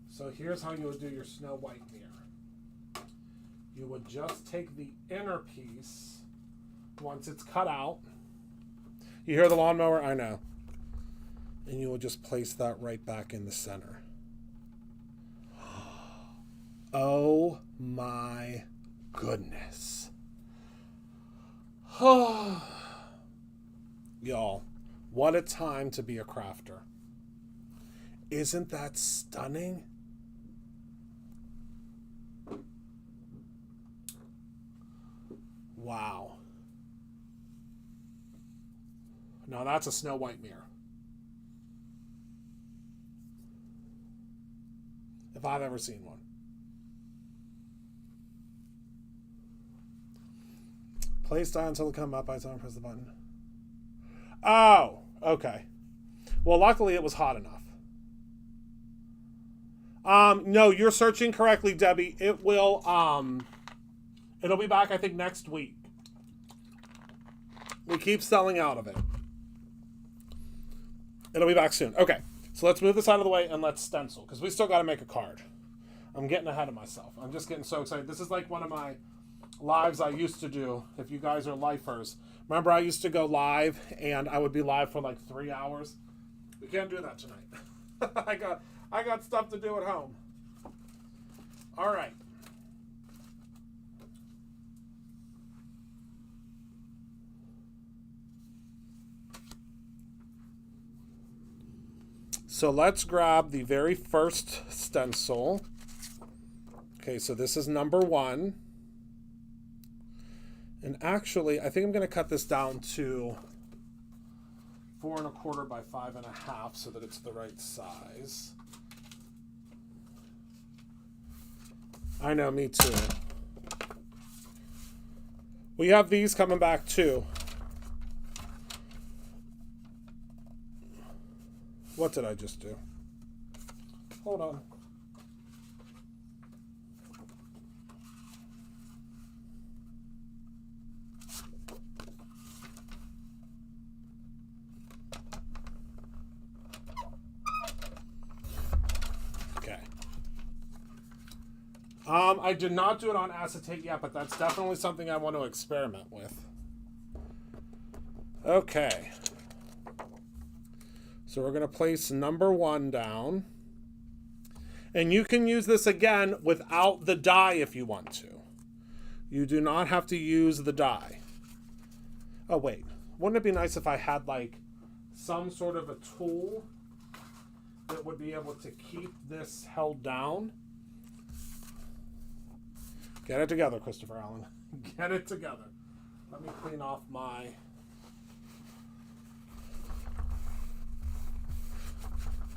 So here's how you would do your Snow White mirror. You would just take the inner piece once it's cut out. You hear the lawnmower? I know. And you will just place that right back in the center. Oh my goodness. Y'all, what a time to be a crafter. Isn't that stunning? Wow. Now that's a Snow White mirror. If I've ever seen one. Place die until it come up. I don't press the button. Oh, okay. Well, luckily it was hot enough. No, you're searching correctly, Debbie. It will, it'll be back, I think, next week. We keep selling out of it. It'll be back soon. Okay, so let's move this out of the way and let's stencil, because we still got to make a card. I'm getting ahead of myself. I'm just getting so excited. This is like one of my lives I used to do, if you guys are lifers. Remember, I used to go live, and I would be live for like 3 hours? We can't do that tonight. I got stuff to do at home. All right. So let's grab the very first stencil. Okay, so this is number 1. And actually, I think I'm going to cut this down to 4 1/4 by 5 1/2 so that it's the right size. I know, me too. We have these coming back too. What did I just do? Hold on. Okay. I did not do it on acetate yet, but that's definitely something I want to experiment with. Okay. So we're going to place number 1 down. And you can use this again without the die if you want to. You do not have to use the die. Oh, wait. Wouldn't it be nice if I had like some sort of a tool that would be able to keep this held down? Get it together, Christopher Allen. Get it together. Let me clean off my...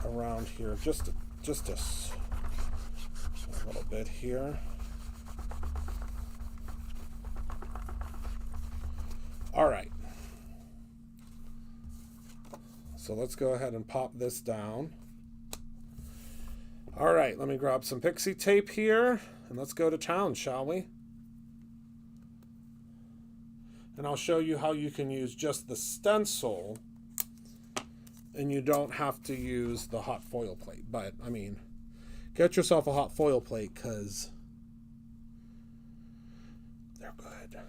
around here, just a little bit here. All right. So let's go ahead and pop this down. All right, let me grab some pixie tape here and let's go to town, shall we? And I'll show you how you can use just the stencil and you don't have to use the hot foil plate. But, I mean, get yourself a hot foil plate because they're good.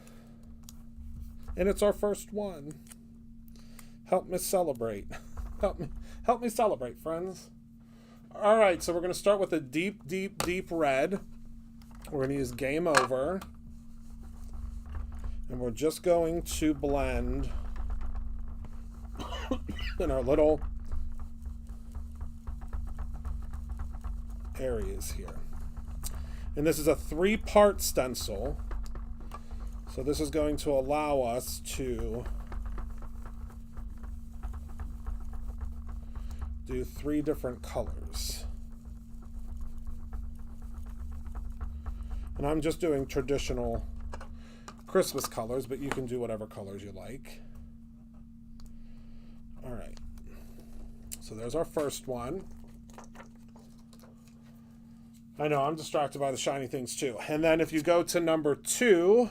And it's our first one. Help me celebrate. Help me celebrate, friends. All right, so we're going to start with a deep, deep, deep red. We're going to use Game Over. And we're just going to blend in our little areas here. And this is a 3-part stencil. So this is going to allow us to do 3 different colors. And I'm just doing traditional Christmas colors, but you can do whatever colors you like. All right. So there's our first one. I know, I'm distracted by the shiny things too. And then if you go to number 2,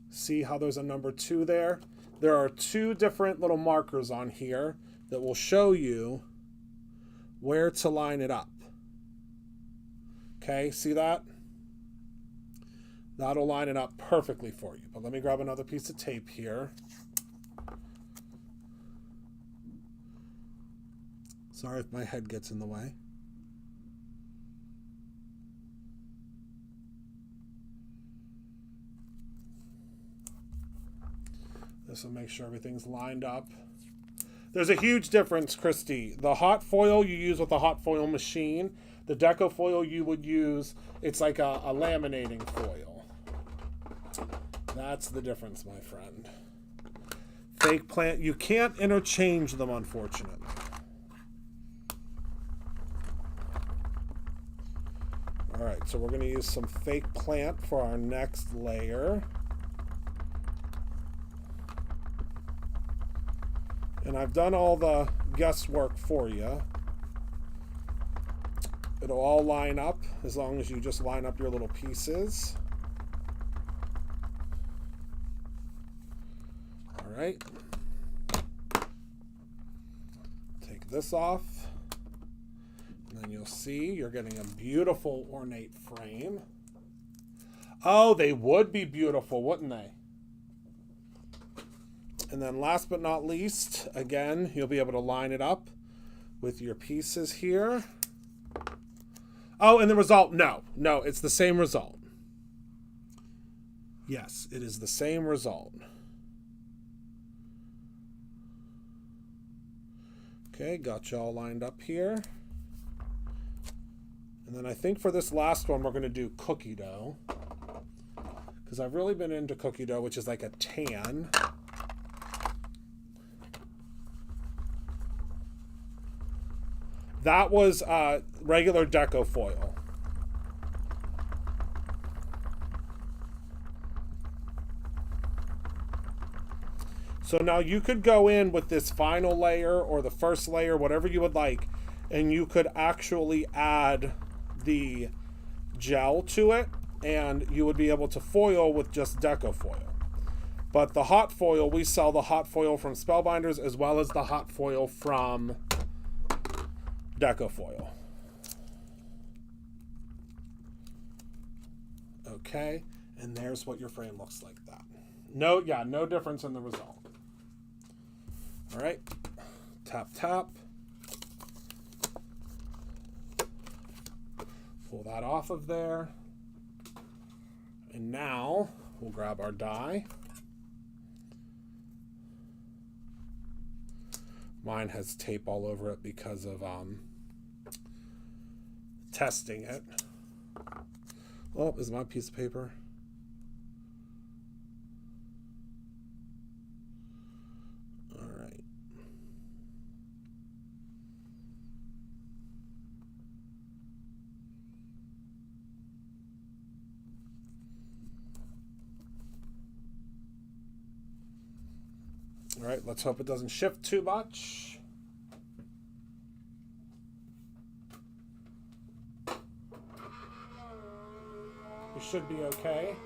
see how there's a number 2 there? There are 2 different little markers on here that will show you where to line it up. Okay, see that? That'll line it up perfectly for you. But let me grab another piece of tape here. Sorry if my head gets in the way. This will make sure everything's lined up. There's a huge difference, Christy. The hot foil you use with a hot foil machine. The deco foil you would use, it's like a laminating foil. That's the difference, my friend. Fake plant, you can't interchange them, unfortunately. All right, so we're going to use some fake plant for our next layer. And I've done all the guesswork for you. It'll all line up as long as you just line up your little pieces. All right. Take this off. And then you'll see you're getting a beautiful ornate frame. Oh, they would be beautiful, wouldn't they? And then last but not least, again, you'll be able to line it up with your pieces here. Oh, and the result, no, it's the same result. Yes, it is the same result. Okay, got you all lined up here. And then I think for this last one, we're going to do cookie dough. Because I've really been into cookie dough, which is like a tan. That was regular deco foil. So now you could go in with this final layer or the first layer, whatever you would like, and you could actually add the gel to it, and you would be able to foil with just deco foil. But the hot foil, we sell the hot foil from Spellbinders as well as the hot foil from deco foil. Okay, and there's what your frame looks like that. No difference in the result. All right, tap, tap. Pull that off of there. And now we'll grab our die. Mine has tape all over it because of testing it. Oh, is my piece of paper? All right. All right, let's hope it doesn't shift too much. We should be okay.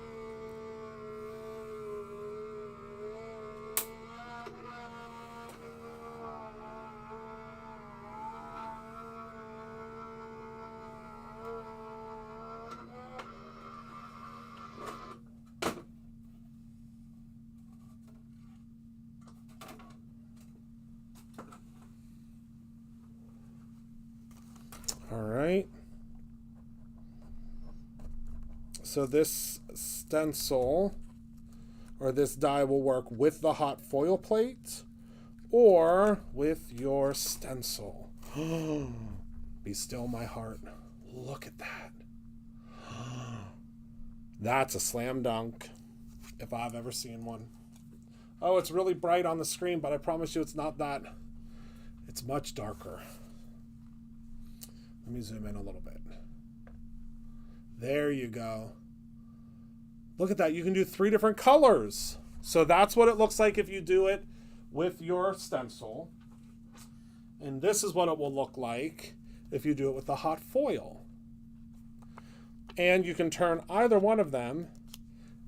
So this stencil or this die will work with the hot foil plate or with your stencil. Be still, my heart. Look at that. That's a slam dunk, if I've ever seen one. Oh, it's really bright on the screen, but I promise you it's not that. It's much darker. Let me zoom in a little bit. There you go. Look at that. You can do 3 different colors. So that's what it looks like if you do it with your stencil. And this is what it will look like if you do it with the hot foil. And you can turn either one of them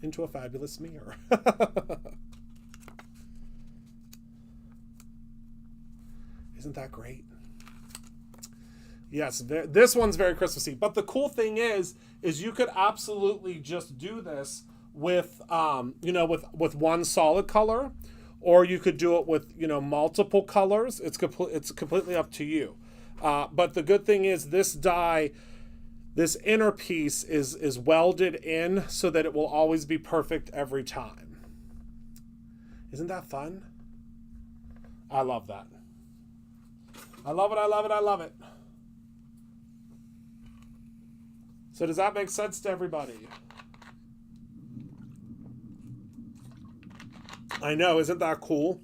into a fabulous mirror. Isn't that great? Yes, this one's very Christmassy. But the cool thing is you could absolutely just do this with, with one solid color, or you could do it with, multiple colors. It's completely up to you. But the good thing is this die, this inner piece is welded in so that it will always be perfect every time. Isn't that fun? I love that. I love it, I love it, I love it. So does that make sense to everybody? I know, isn't that cool?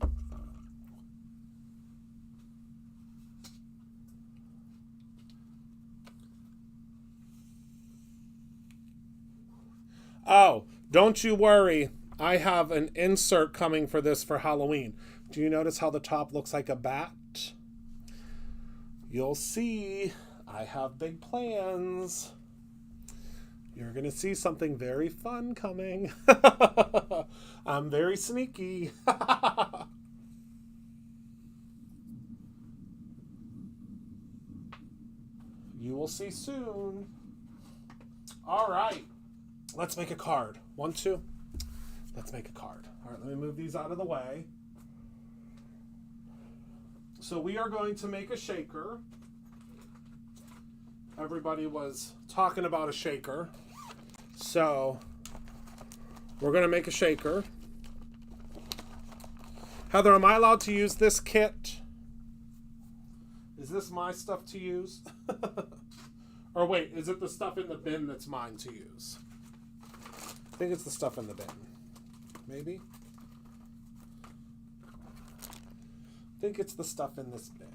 Oh, don't you worry. I have an insert coming for this for Halloween. Do you notice how the top looks like a bat? You'll see. I have big plans. You're going to see something very fun coming. I'm very sneaky. You will see soon. All right. Let's make a card. 1, 2. Let's make a card. All right, let me move these out of the way. So we are going to make a shaker. Everybody was talking about a shaker. So we're going to make a shaker. Heather, am I allowed to use this kit? Is this my stuff to use? Or wait, is it the stuff in the bin that's mine to use? I think it's the stuff in the bin. Maybe? I think it's the stuff in this bin.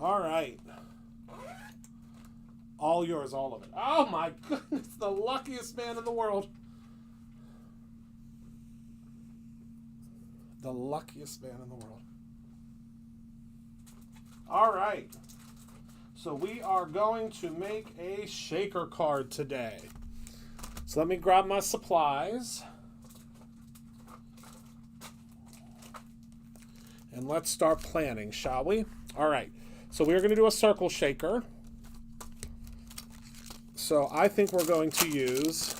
All right. All yours, all of it. Oh my goodness, the luckiest man in the world. The luckiest man in the world. All right. So we are going to make a shaker card today. So let me grab my supplies. And let's start planning, shall we? All right. So we're going to do a circle shaker. So I think we're going to use...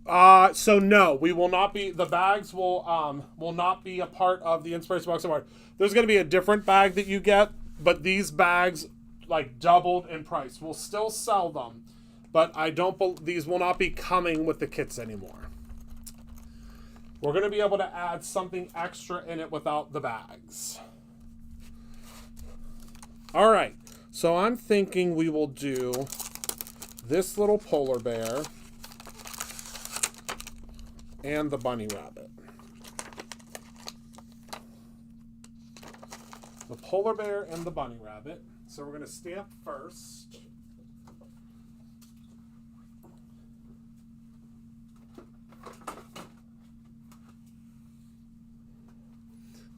so no, we will not be... The bags will not be a part of the Inspiration Box Award. There's going to be a different bag that you get, but these bags, like, doubled in price. We'll still sell them, but these will not be coming with the kits anymore. We're going to be able to add something extra in it without the bags. All right. So I'm thinking we will do this little polar bear and the bunny rabbit. The polar bear and the bunny rabbit. So we're going to stamp first.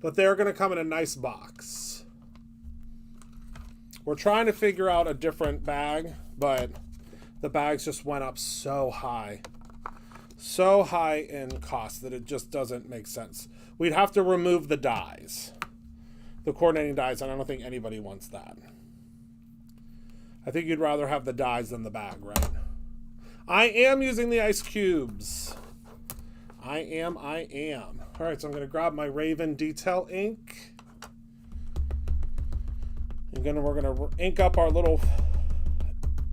But they're going to come in a nice box. We're trying to figure out a different bag, but the bags just went up so high. So high in cost that it just doesn't make sense. We'd have to remove the dies. The coordinating dies, and I don't think anybody wants that. I think you'd rather have the dies than the bag, right? I am using the ice cubes. I am. All right, so I'm going to grab my Raven Detail ink. We're going to ink up our little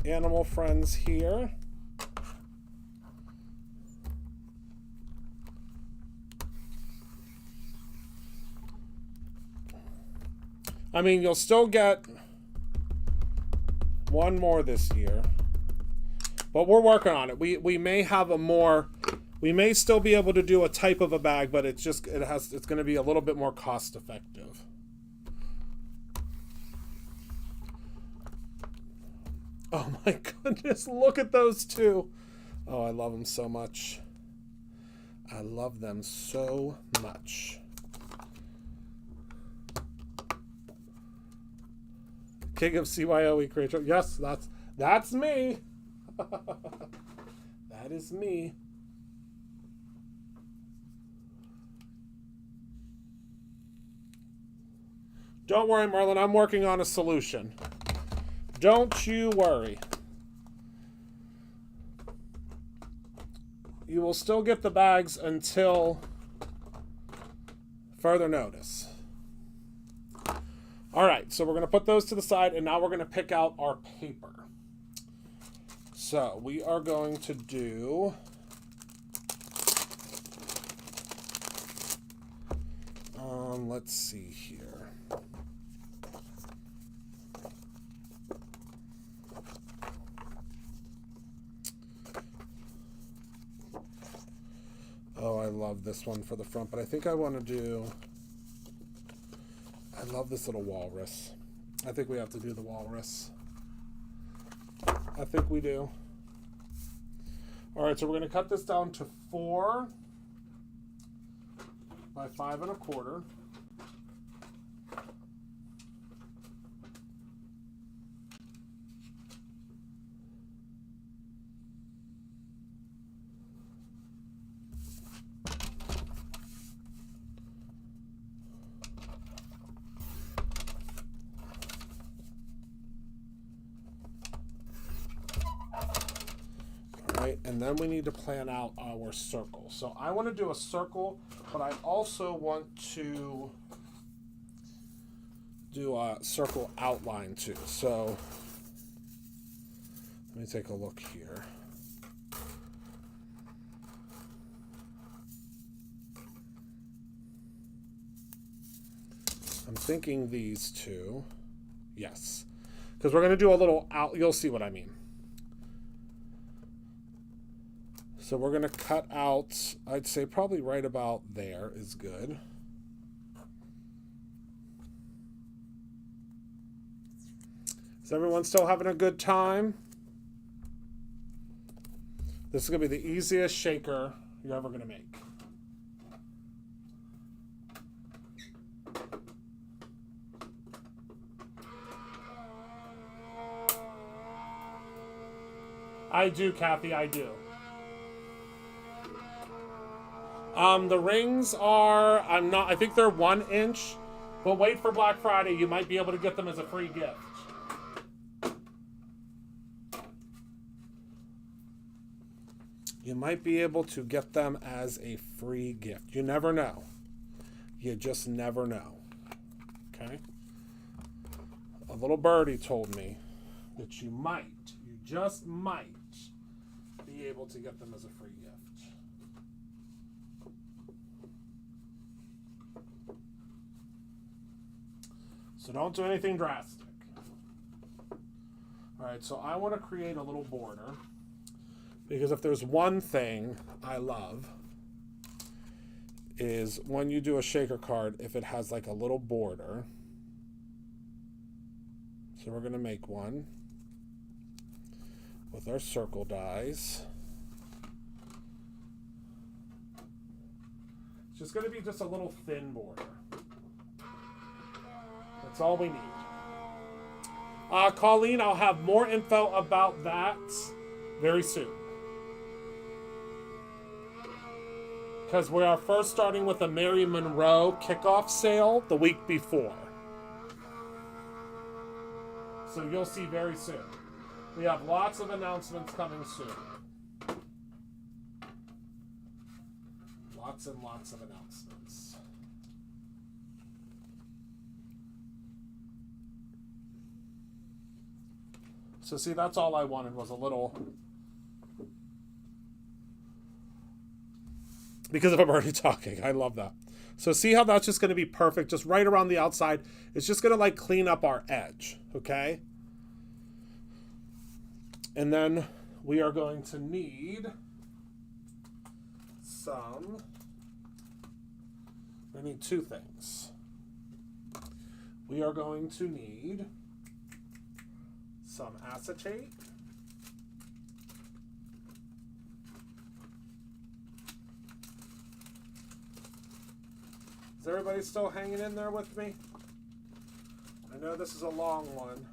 animal friends here. I mean, you'll still get one more this year, but we're working on it. We may have a more, we may still be able to do a type of a bag, but it's going to be a little bit more cost effective. Oh my goodness, look at those two. Oh, I love them so much. I love them so much. King of CYOE creator. Yes, that's me. That is me. Don't worry, Merlin. I'm working on a solution. Don't you worry. You will still get the bags until further notice. All right, so we're going to put those to the side, and now we're going to pick out our paper. So we are going to do let's see here. Oh, I love this one for the front, but I think I want to do, I love this little walrus. I think we have to do the walrus. I think we do. All right, so we're going to cut this down to 4 by 5 1/4. And then we need to plan out our circle. So I want to do a circle, but I also want to do a circle outline too. So let me take a look here. I'm thinking these two. Yes. Because we're going to do a little out. You'll see what I mean. So we're going to cut out, I'd say probably right about there is good. Is everyone still having a good time? This is going to be the easiest shaker you're ever going to make. I do, Kathy, I do. The rings are, I think they're 1 inch, but wait for Black Friday. You might be able to get them as a free gift. You might be able to get them as a free gift. You never know. You just never know. Okay? A little birdie told me that you just might be able to get them as a free gift. So don't do anything drastic. All right, so I want to create a little border because if there's one thing I love is when you do a shaker card, if it has like a little border. So we're going to make one with our circle dies. It's just going to be just a little thin border. That's all we need. Colleen, I'll have more info about that very soon. Because we are first starting with a Mary Monroe kickoff sale the week before. So you'll see very soon. We have lots of announcements coming soon. Lots and lots of announcements. So see, that's all I wanted was a little, because if I'm already talking, I love that. So see how that's just going to be perfect, just right around the outside. It's just going to like clean up our edge, okay? And then we are going to need we need two things. We are going to need some acetate. Is everybody still hanging in there with me? I know this is a long one.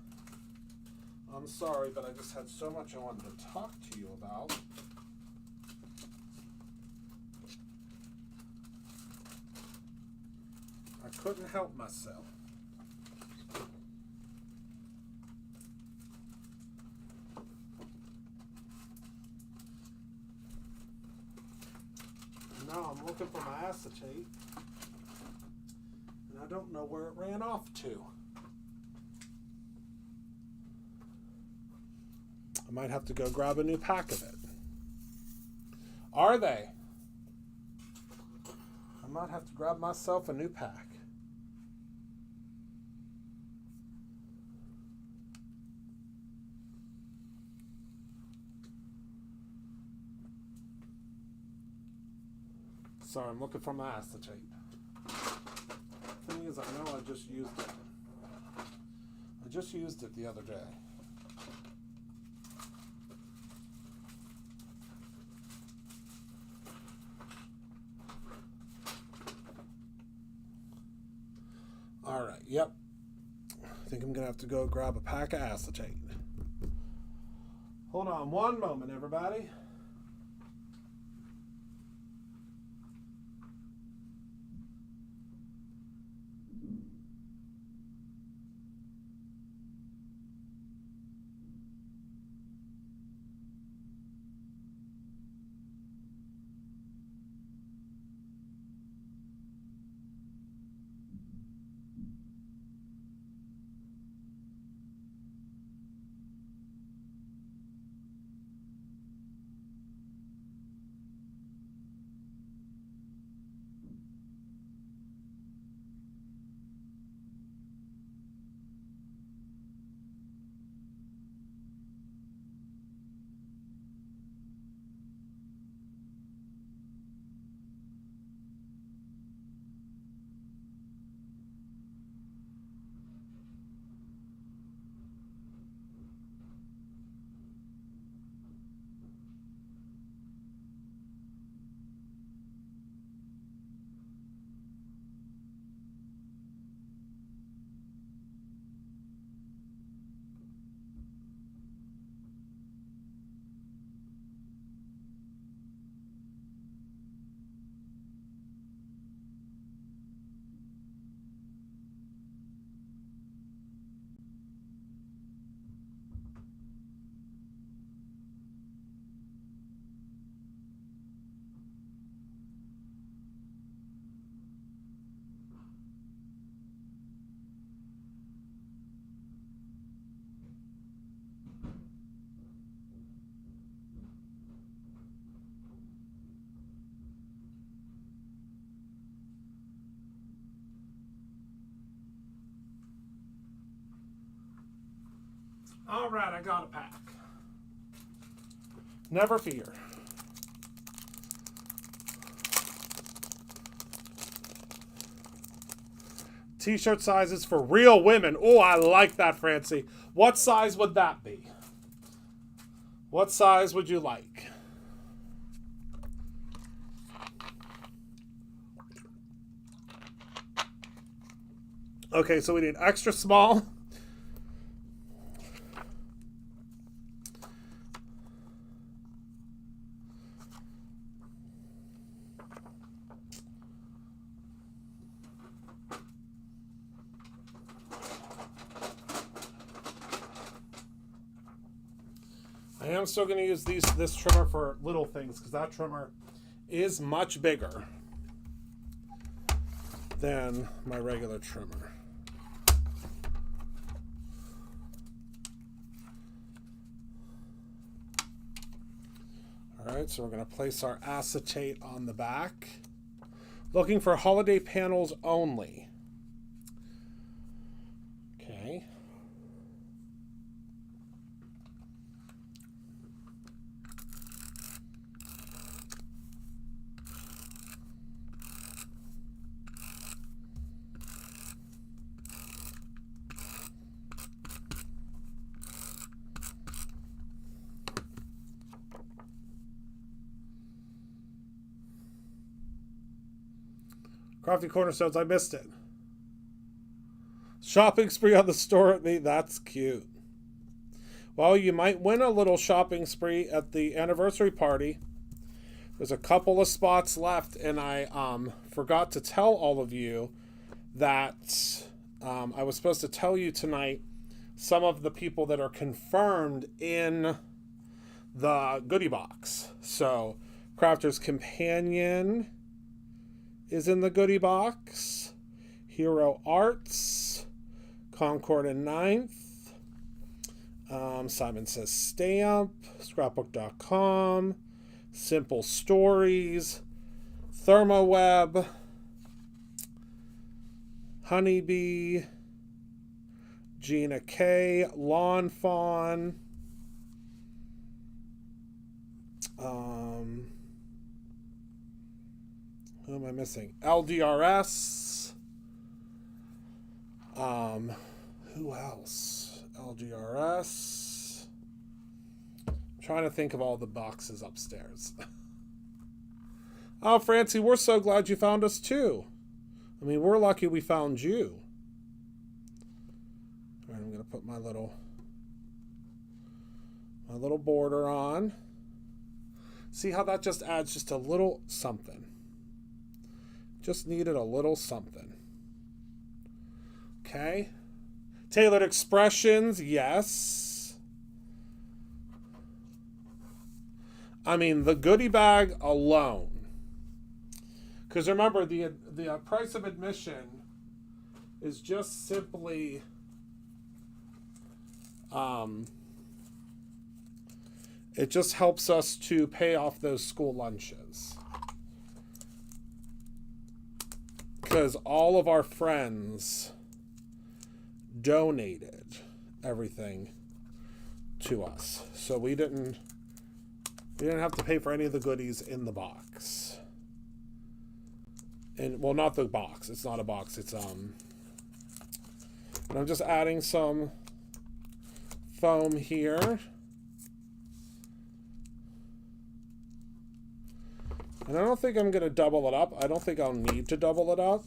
I'm sorry, but I just had so much I wanted to talk to you about. I couldn't help myself. Now I'm looking for my acetate, and I don't know where it ran off to. I might have to go grab a new pack of it. Are they? I might have to grab myself a new pack. Sorry, I'm looking for my acetate. Thing is, I know I just used it. I just used it the other day. All right, yep. I think I'm going to have to go grab a pack of acetate. Hold on one moment, everybody. All right, I got a pack. Never fear. T-shirt sizes for real women. Oh, I like that, Francie. What size would that be? What size would you like? Okay, so we need extra small. I am still going to use this trimmer for little things because that trimmer is much bigger than my regular trimmer. All right, so we're going to place our acetate on the back. Looking for holiday panels only. Okay. Crafty Cornerstones, I missed it. Shopping spree on the store at me, that's cute. Well, you might win a little shopping spree at the anniversary party. There's a couple of spots left, and I forgot to tell all of you that I was supposed to tell you tonight some of the people that are confirmed in the goodie box. So, Crafter's Companion is in the goodie box. Hero Arts, Concord and Ninth. Simon Says Stamp, Scrapbook.com, Simple Stories, ThermoWeb, Honeybee, Gina K, Lawn Fawn, who am I missing? LDRS. Who else? LGRS. I'm trying to think of all the boxes upstairs. Oh, Francie, we're so glad you found us too. I mean, we're lucky we found you. All right, I'm going to put my little border on. See how that just adds just a little something. Just needed a little something. Okay. Tailored expressions, yes. I mean, the goodie bag alone. Because remember, the price of admission is just simply it just helps us to pay off those school lunches. Because all of our friends donated everything to us. So we didn't have to pay for any of the goodies in the box. And well, not the box. It's not a box. It's and I'm just adding some foam here. And I don't think I'm going to double it up. I don't think I'll need to double it up.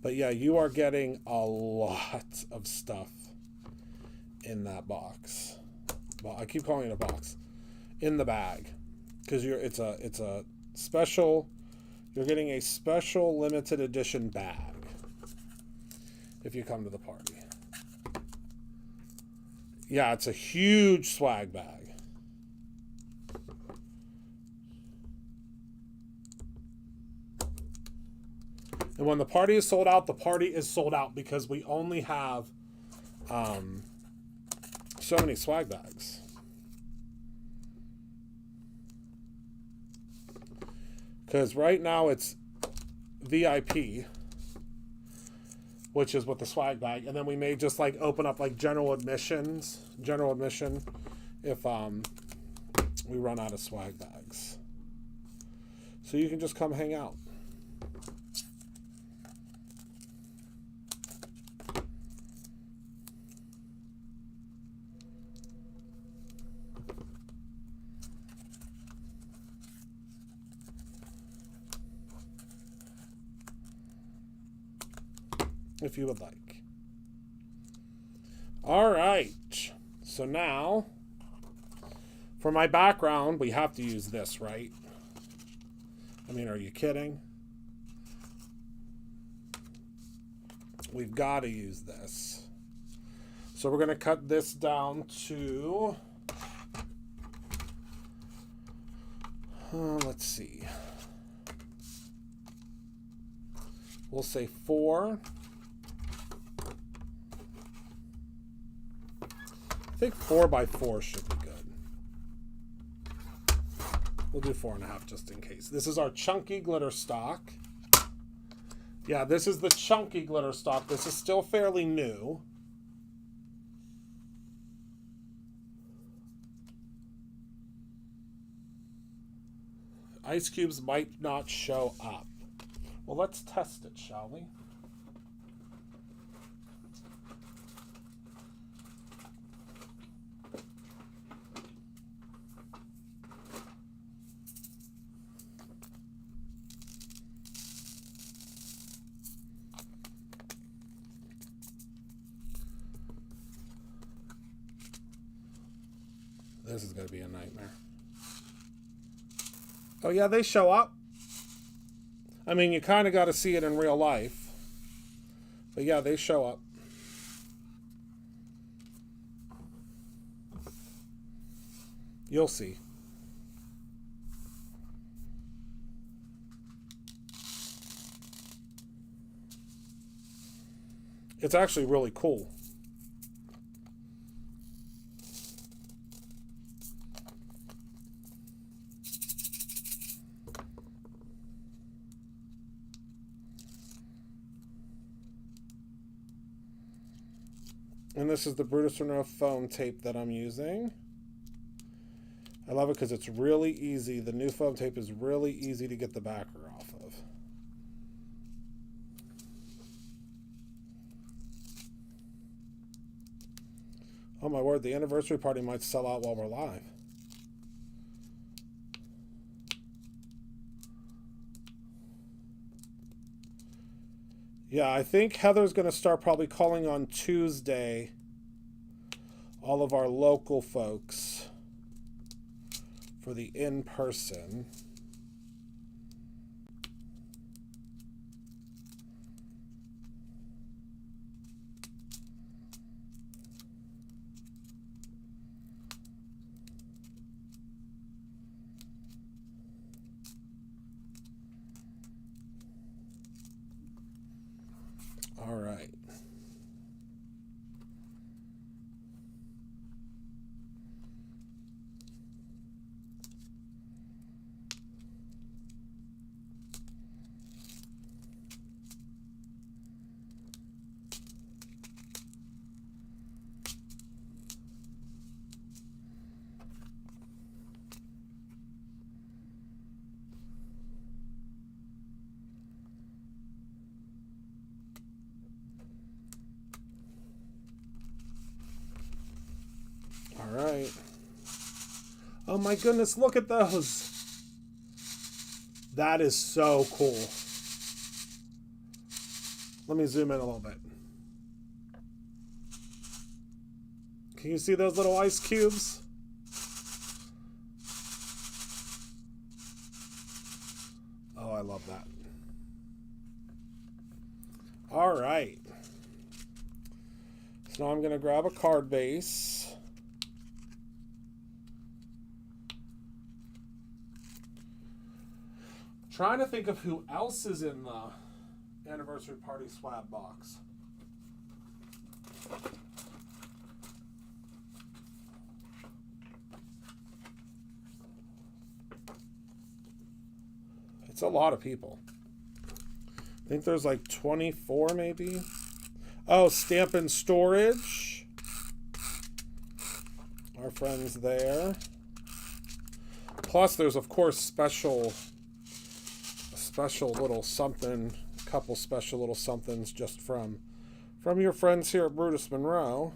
But yeah, you are getting a lot of stuff in that box. Well, I keep calling it a box. In the bag. Because it's a special, you're getting a special limited edition bag if you come to the party. Yeah, it's a huge swag bag. And when the party is sold out, the party is sold out because we only have so many swag bags. Because right now it's VIP, which is with the swag bag, and then we may just like open up like general admission if we run out of swag bags. So you can just come hang out. If you would like. All right. So now, for my background, we have to use this, right? I mean, are you kidding? We've got to use this. So we're going to cut this down to, let's see. We'll say 4. think 4x4 should be good. We'll do 4.5 just in case. This is our chunky glitter stock. Yeah, this is the chunky glitter stock. This is still fairly new. Ice cubes might not show up. Well, let's test it, shall we? This is going to be a nightmare. Oh, yeah, they show up. I mean, you kind of got to see it in real life. But, yeah, they show up. You'll see. It's actually really cool. And this is the Brutus Monroe foam tape that I'm using. I love it because it's really easy. The new foam tape is really easy to get the backer off of. Oh my word, the anniversary party might sell out while we're live. Yeah, I think Heather's going to start probably calling on Tuesday all of our local folks for the in-person. All right. All right. Oh my goodness, look at those. That is so cool. Let me zoom in a little bit. Can you see those little ice cubes? Oh, I love that. All right. So now I'm going to grab a card base. Trying to think of who else is in the anniversary party swab box. It's a lot of people. I think there's like 24 maybe. Oh, Stamp and Storage. Our friends there. Plus there's of course special little something, couple special little somethings just from your friends here at Brutus Monroe.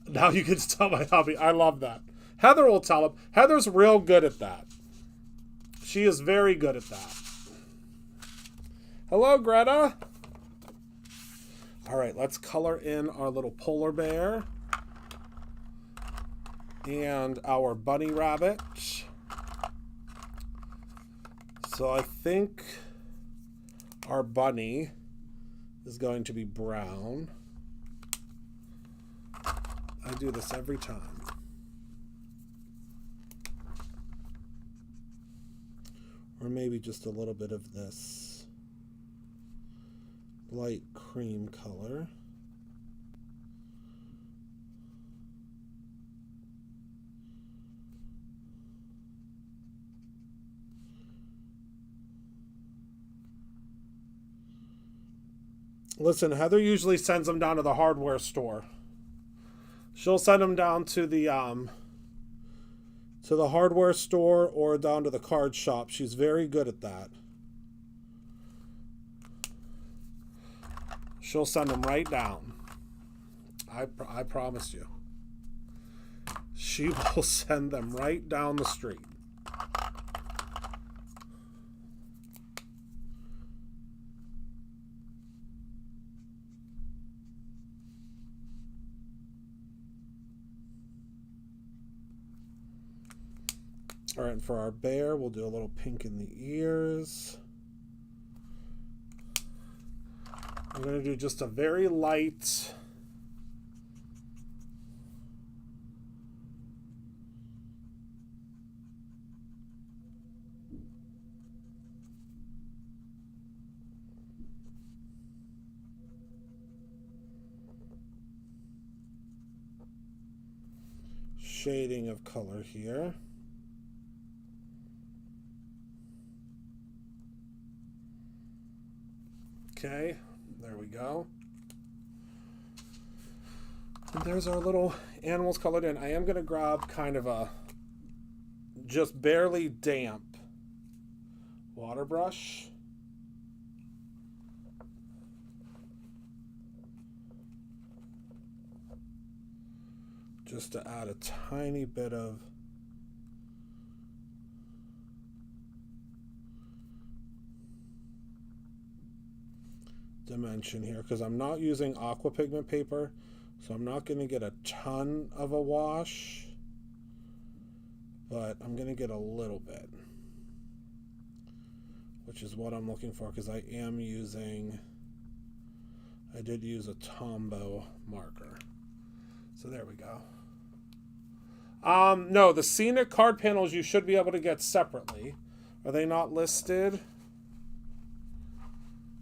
Now you can tell my hobby. I love that. Heather will tell him. Heather's real good at that. She is very good at that. Hello, Greta. All right, let's color in our little polar bear. And our bunny rabbit. So I think our bunny is going to be brown. I do this every time. Or maybe just a little bit of this. light cream color. Listen, Heather usually sends them down to the hardware store. She'll send them down to the hardware store or down to the card shop. She's very good at that. She'll send them right down. I promise you. She will send them right down the street. All right, and for our bear, we'll do a little pink in the ears. I'm going to do just a very light shading of color here. Okay, there we go. And there's our little animals colored in. I am going to grab kind of a just barely damp water brush. Just to add a tiny bit of dimension here, because I'm not using aqua pigment paper, so I'm not going to get a ton of a wash, but I'm going to get a little bit, which is what I'm looking for, because I did use a Tombow marker. So there we go. No, the scenic card panels you should be able to get separately. Are they not listed?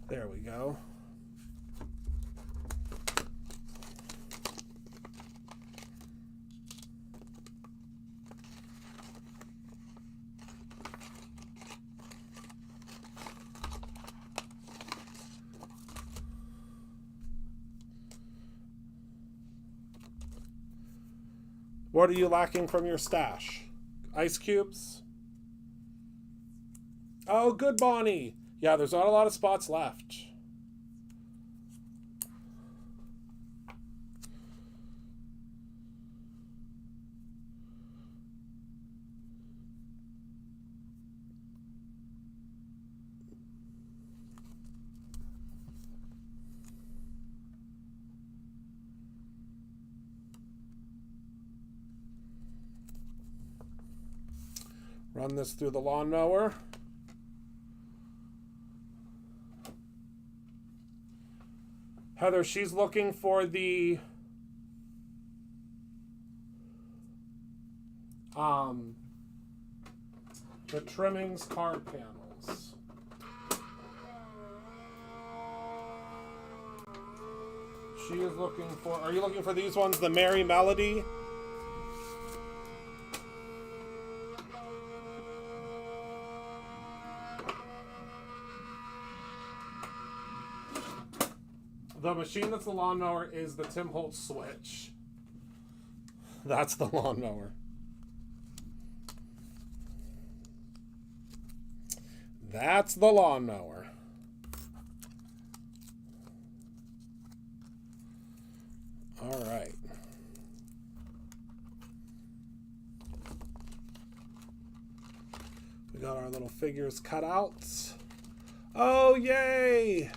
There we go. What are you lacking from your stash? Ice cubes? Oh, good, Bonnie. Yeah, there's not a lot of spots left. Run this through the lawnmower. Heather, she's looking for the trimmings card panels. She is looking for, are you looking for these ones, the Merry Melody? The machine that's the lawnmower is the Tim Holtz switch. That's the lawnmower. That's the lawnmower. All right. We got our little figures cut out. Oh, yay!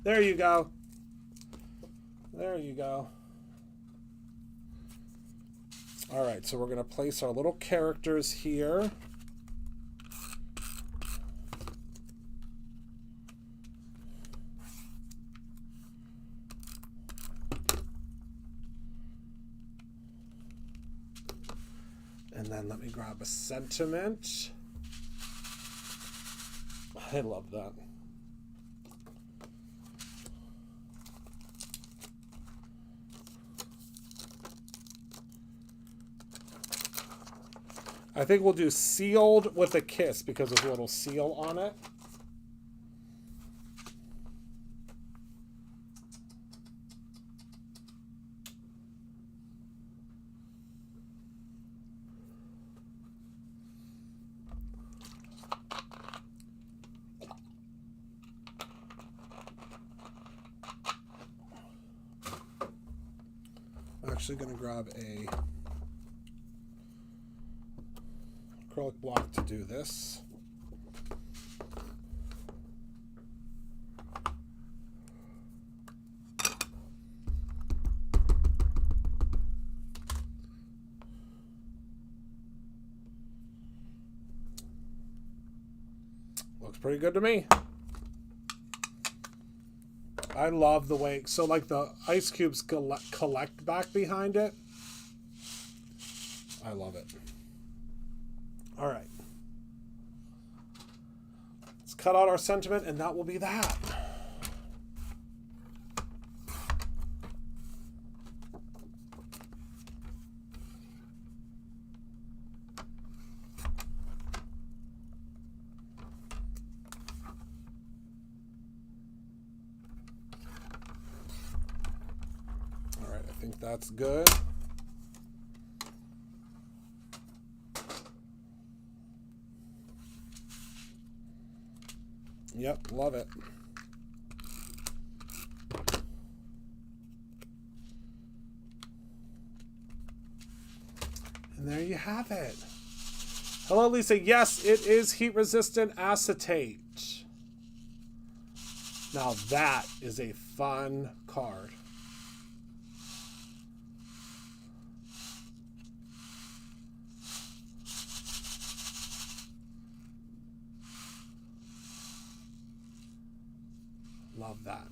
There you go. There you go. All right, so we're going to place our little characters here. And then let me grab a sentiment. I love that. I think we'll do sealed with a kiss because there's a little seal on it. I'm actually going to grab a acrylic block to do this. Looks pretty good to me. I love the way, so like the ice cubes collect back behind it. I love it. All right. Let's cut out our sentiment, and that will be that. All right, I think that's good. Yep, love it. And there you have it. Hello, Lisa. Yes, it is heat-resistant acetate. Now that is a fun card. Love that.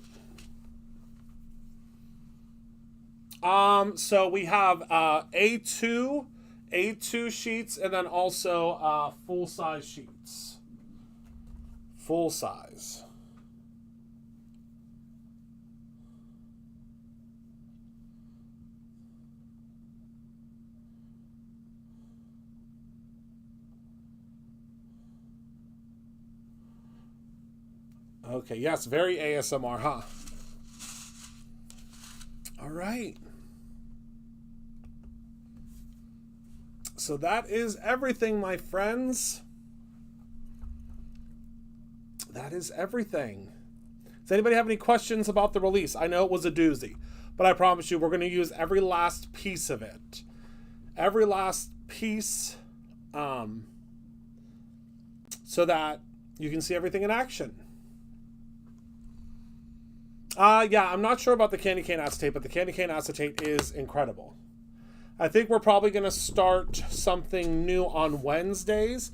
So we have A2 sheets, and then also full-size sheets. Full size. Okay, yes, very ASMR, huh? All right. So that is everything, my friends. That is everything. Does anybody have any questions about the release? I know it was a doozy, but I promise you we're going to use every last piece of it. Every last piece, so that you can see everything in action. Yeah, I'm not sure about the candy cane acetate, but the candy cane acetate is incredible. I think we're probably going to start something new on Wednesdays.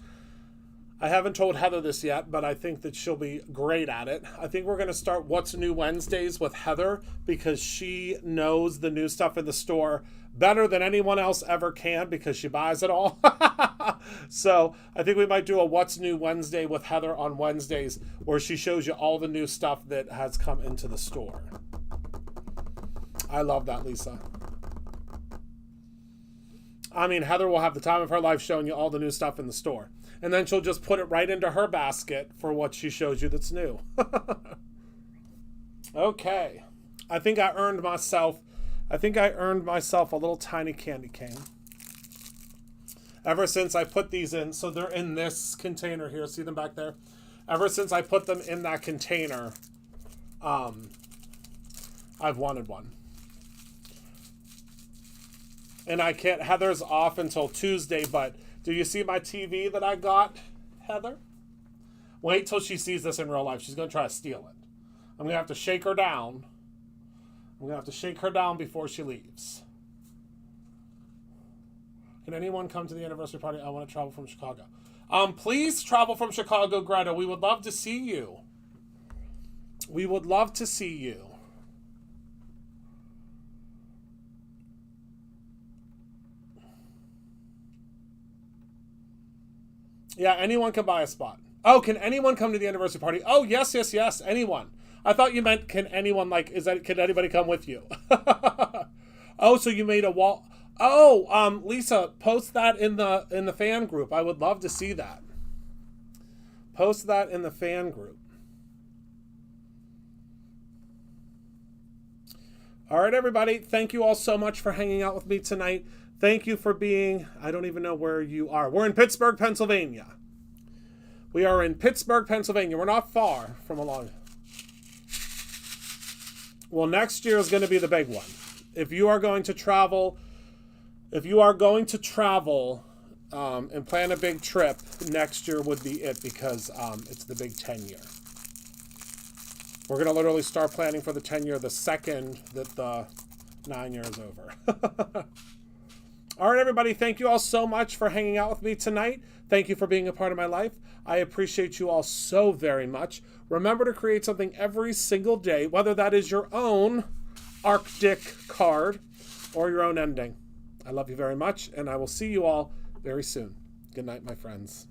I haven't told Heather this yet, but I think that she'll be great at it. I think we're going to start What's New Wednesdays with Heather because she knows the new stuff in the store better than anyone else ever can because she buys it all. So I think we might do a What's New Wednesday with Heather on Wednesdays where she shows you all the new stuff that has come into the store. I love that, Lisa. I mean, Heather will have the time of her life showing you all the new stuff in the store. And then she'll just put it right into her basket for what she shows you that's new. Okay. I think I earned myself a little tiny candy cane. Ever since I put these in, so they're in this container here. See them back there? Ever since I put them in that container, I've wanted one. And I can't, Heather's off until Tuesday, but do you see my TV that I got, Heather? Wait till she sees this in real life. She's going to try to steal it. I'm going to have to shake her down. I'm going to have to shake her down before she leaves. Can anyone come to the anniversary party? I want to travel from Chicago. Please travel from Chicago, Greta. We would love to see you. We would love to see you. Yeah, anyone can buy a spot. Oh, can anyone come to the anniversary party? Oh, yes, yes, yes, anyone. I thought you meant can anyone, like, can anybody come with you? Oh, so you made a wall. Oh, Lisa, post that in the fan group. I would love to see that. Post that in the fan group. All right, everybody. Thank you all so much for hanging out with me tonight. Thank you for being, I don't even know where you are. We're in Pittsburgh, Pennsylvania. We are in Pittsburgh, Pennsylvania. We're not far from along. Well, next year is going to be the big one. If you are going to travel, and plan a big trip, next year would be it, because it's the big 10 year. We're going to literally start planning for the 10 year the second that the 9 year is over. All right, everybody. Thank you all so much for hanging out with me tonight. Thank you for being a part of my life. I appreciate you all so very much. Remember to create something every single day, whether that is your own Arctic card or your own ending. I love you very much, and I will see you all very soon. Good night, my friends.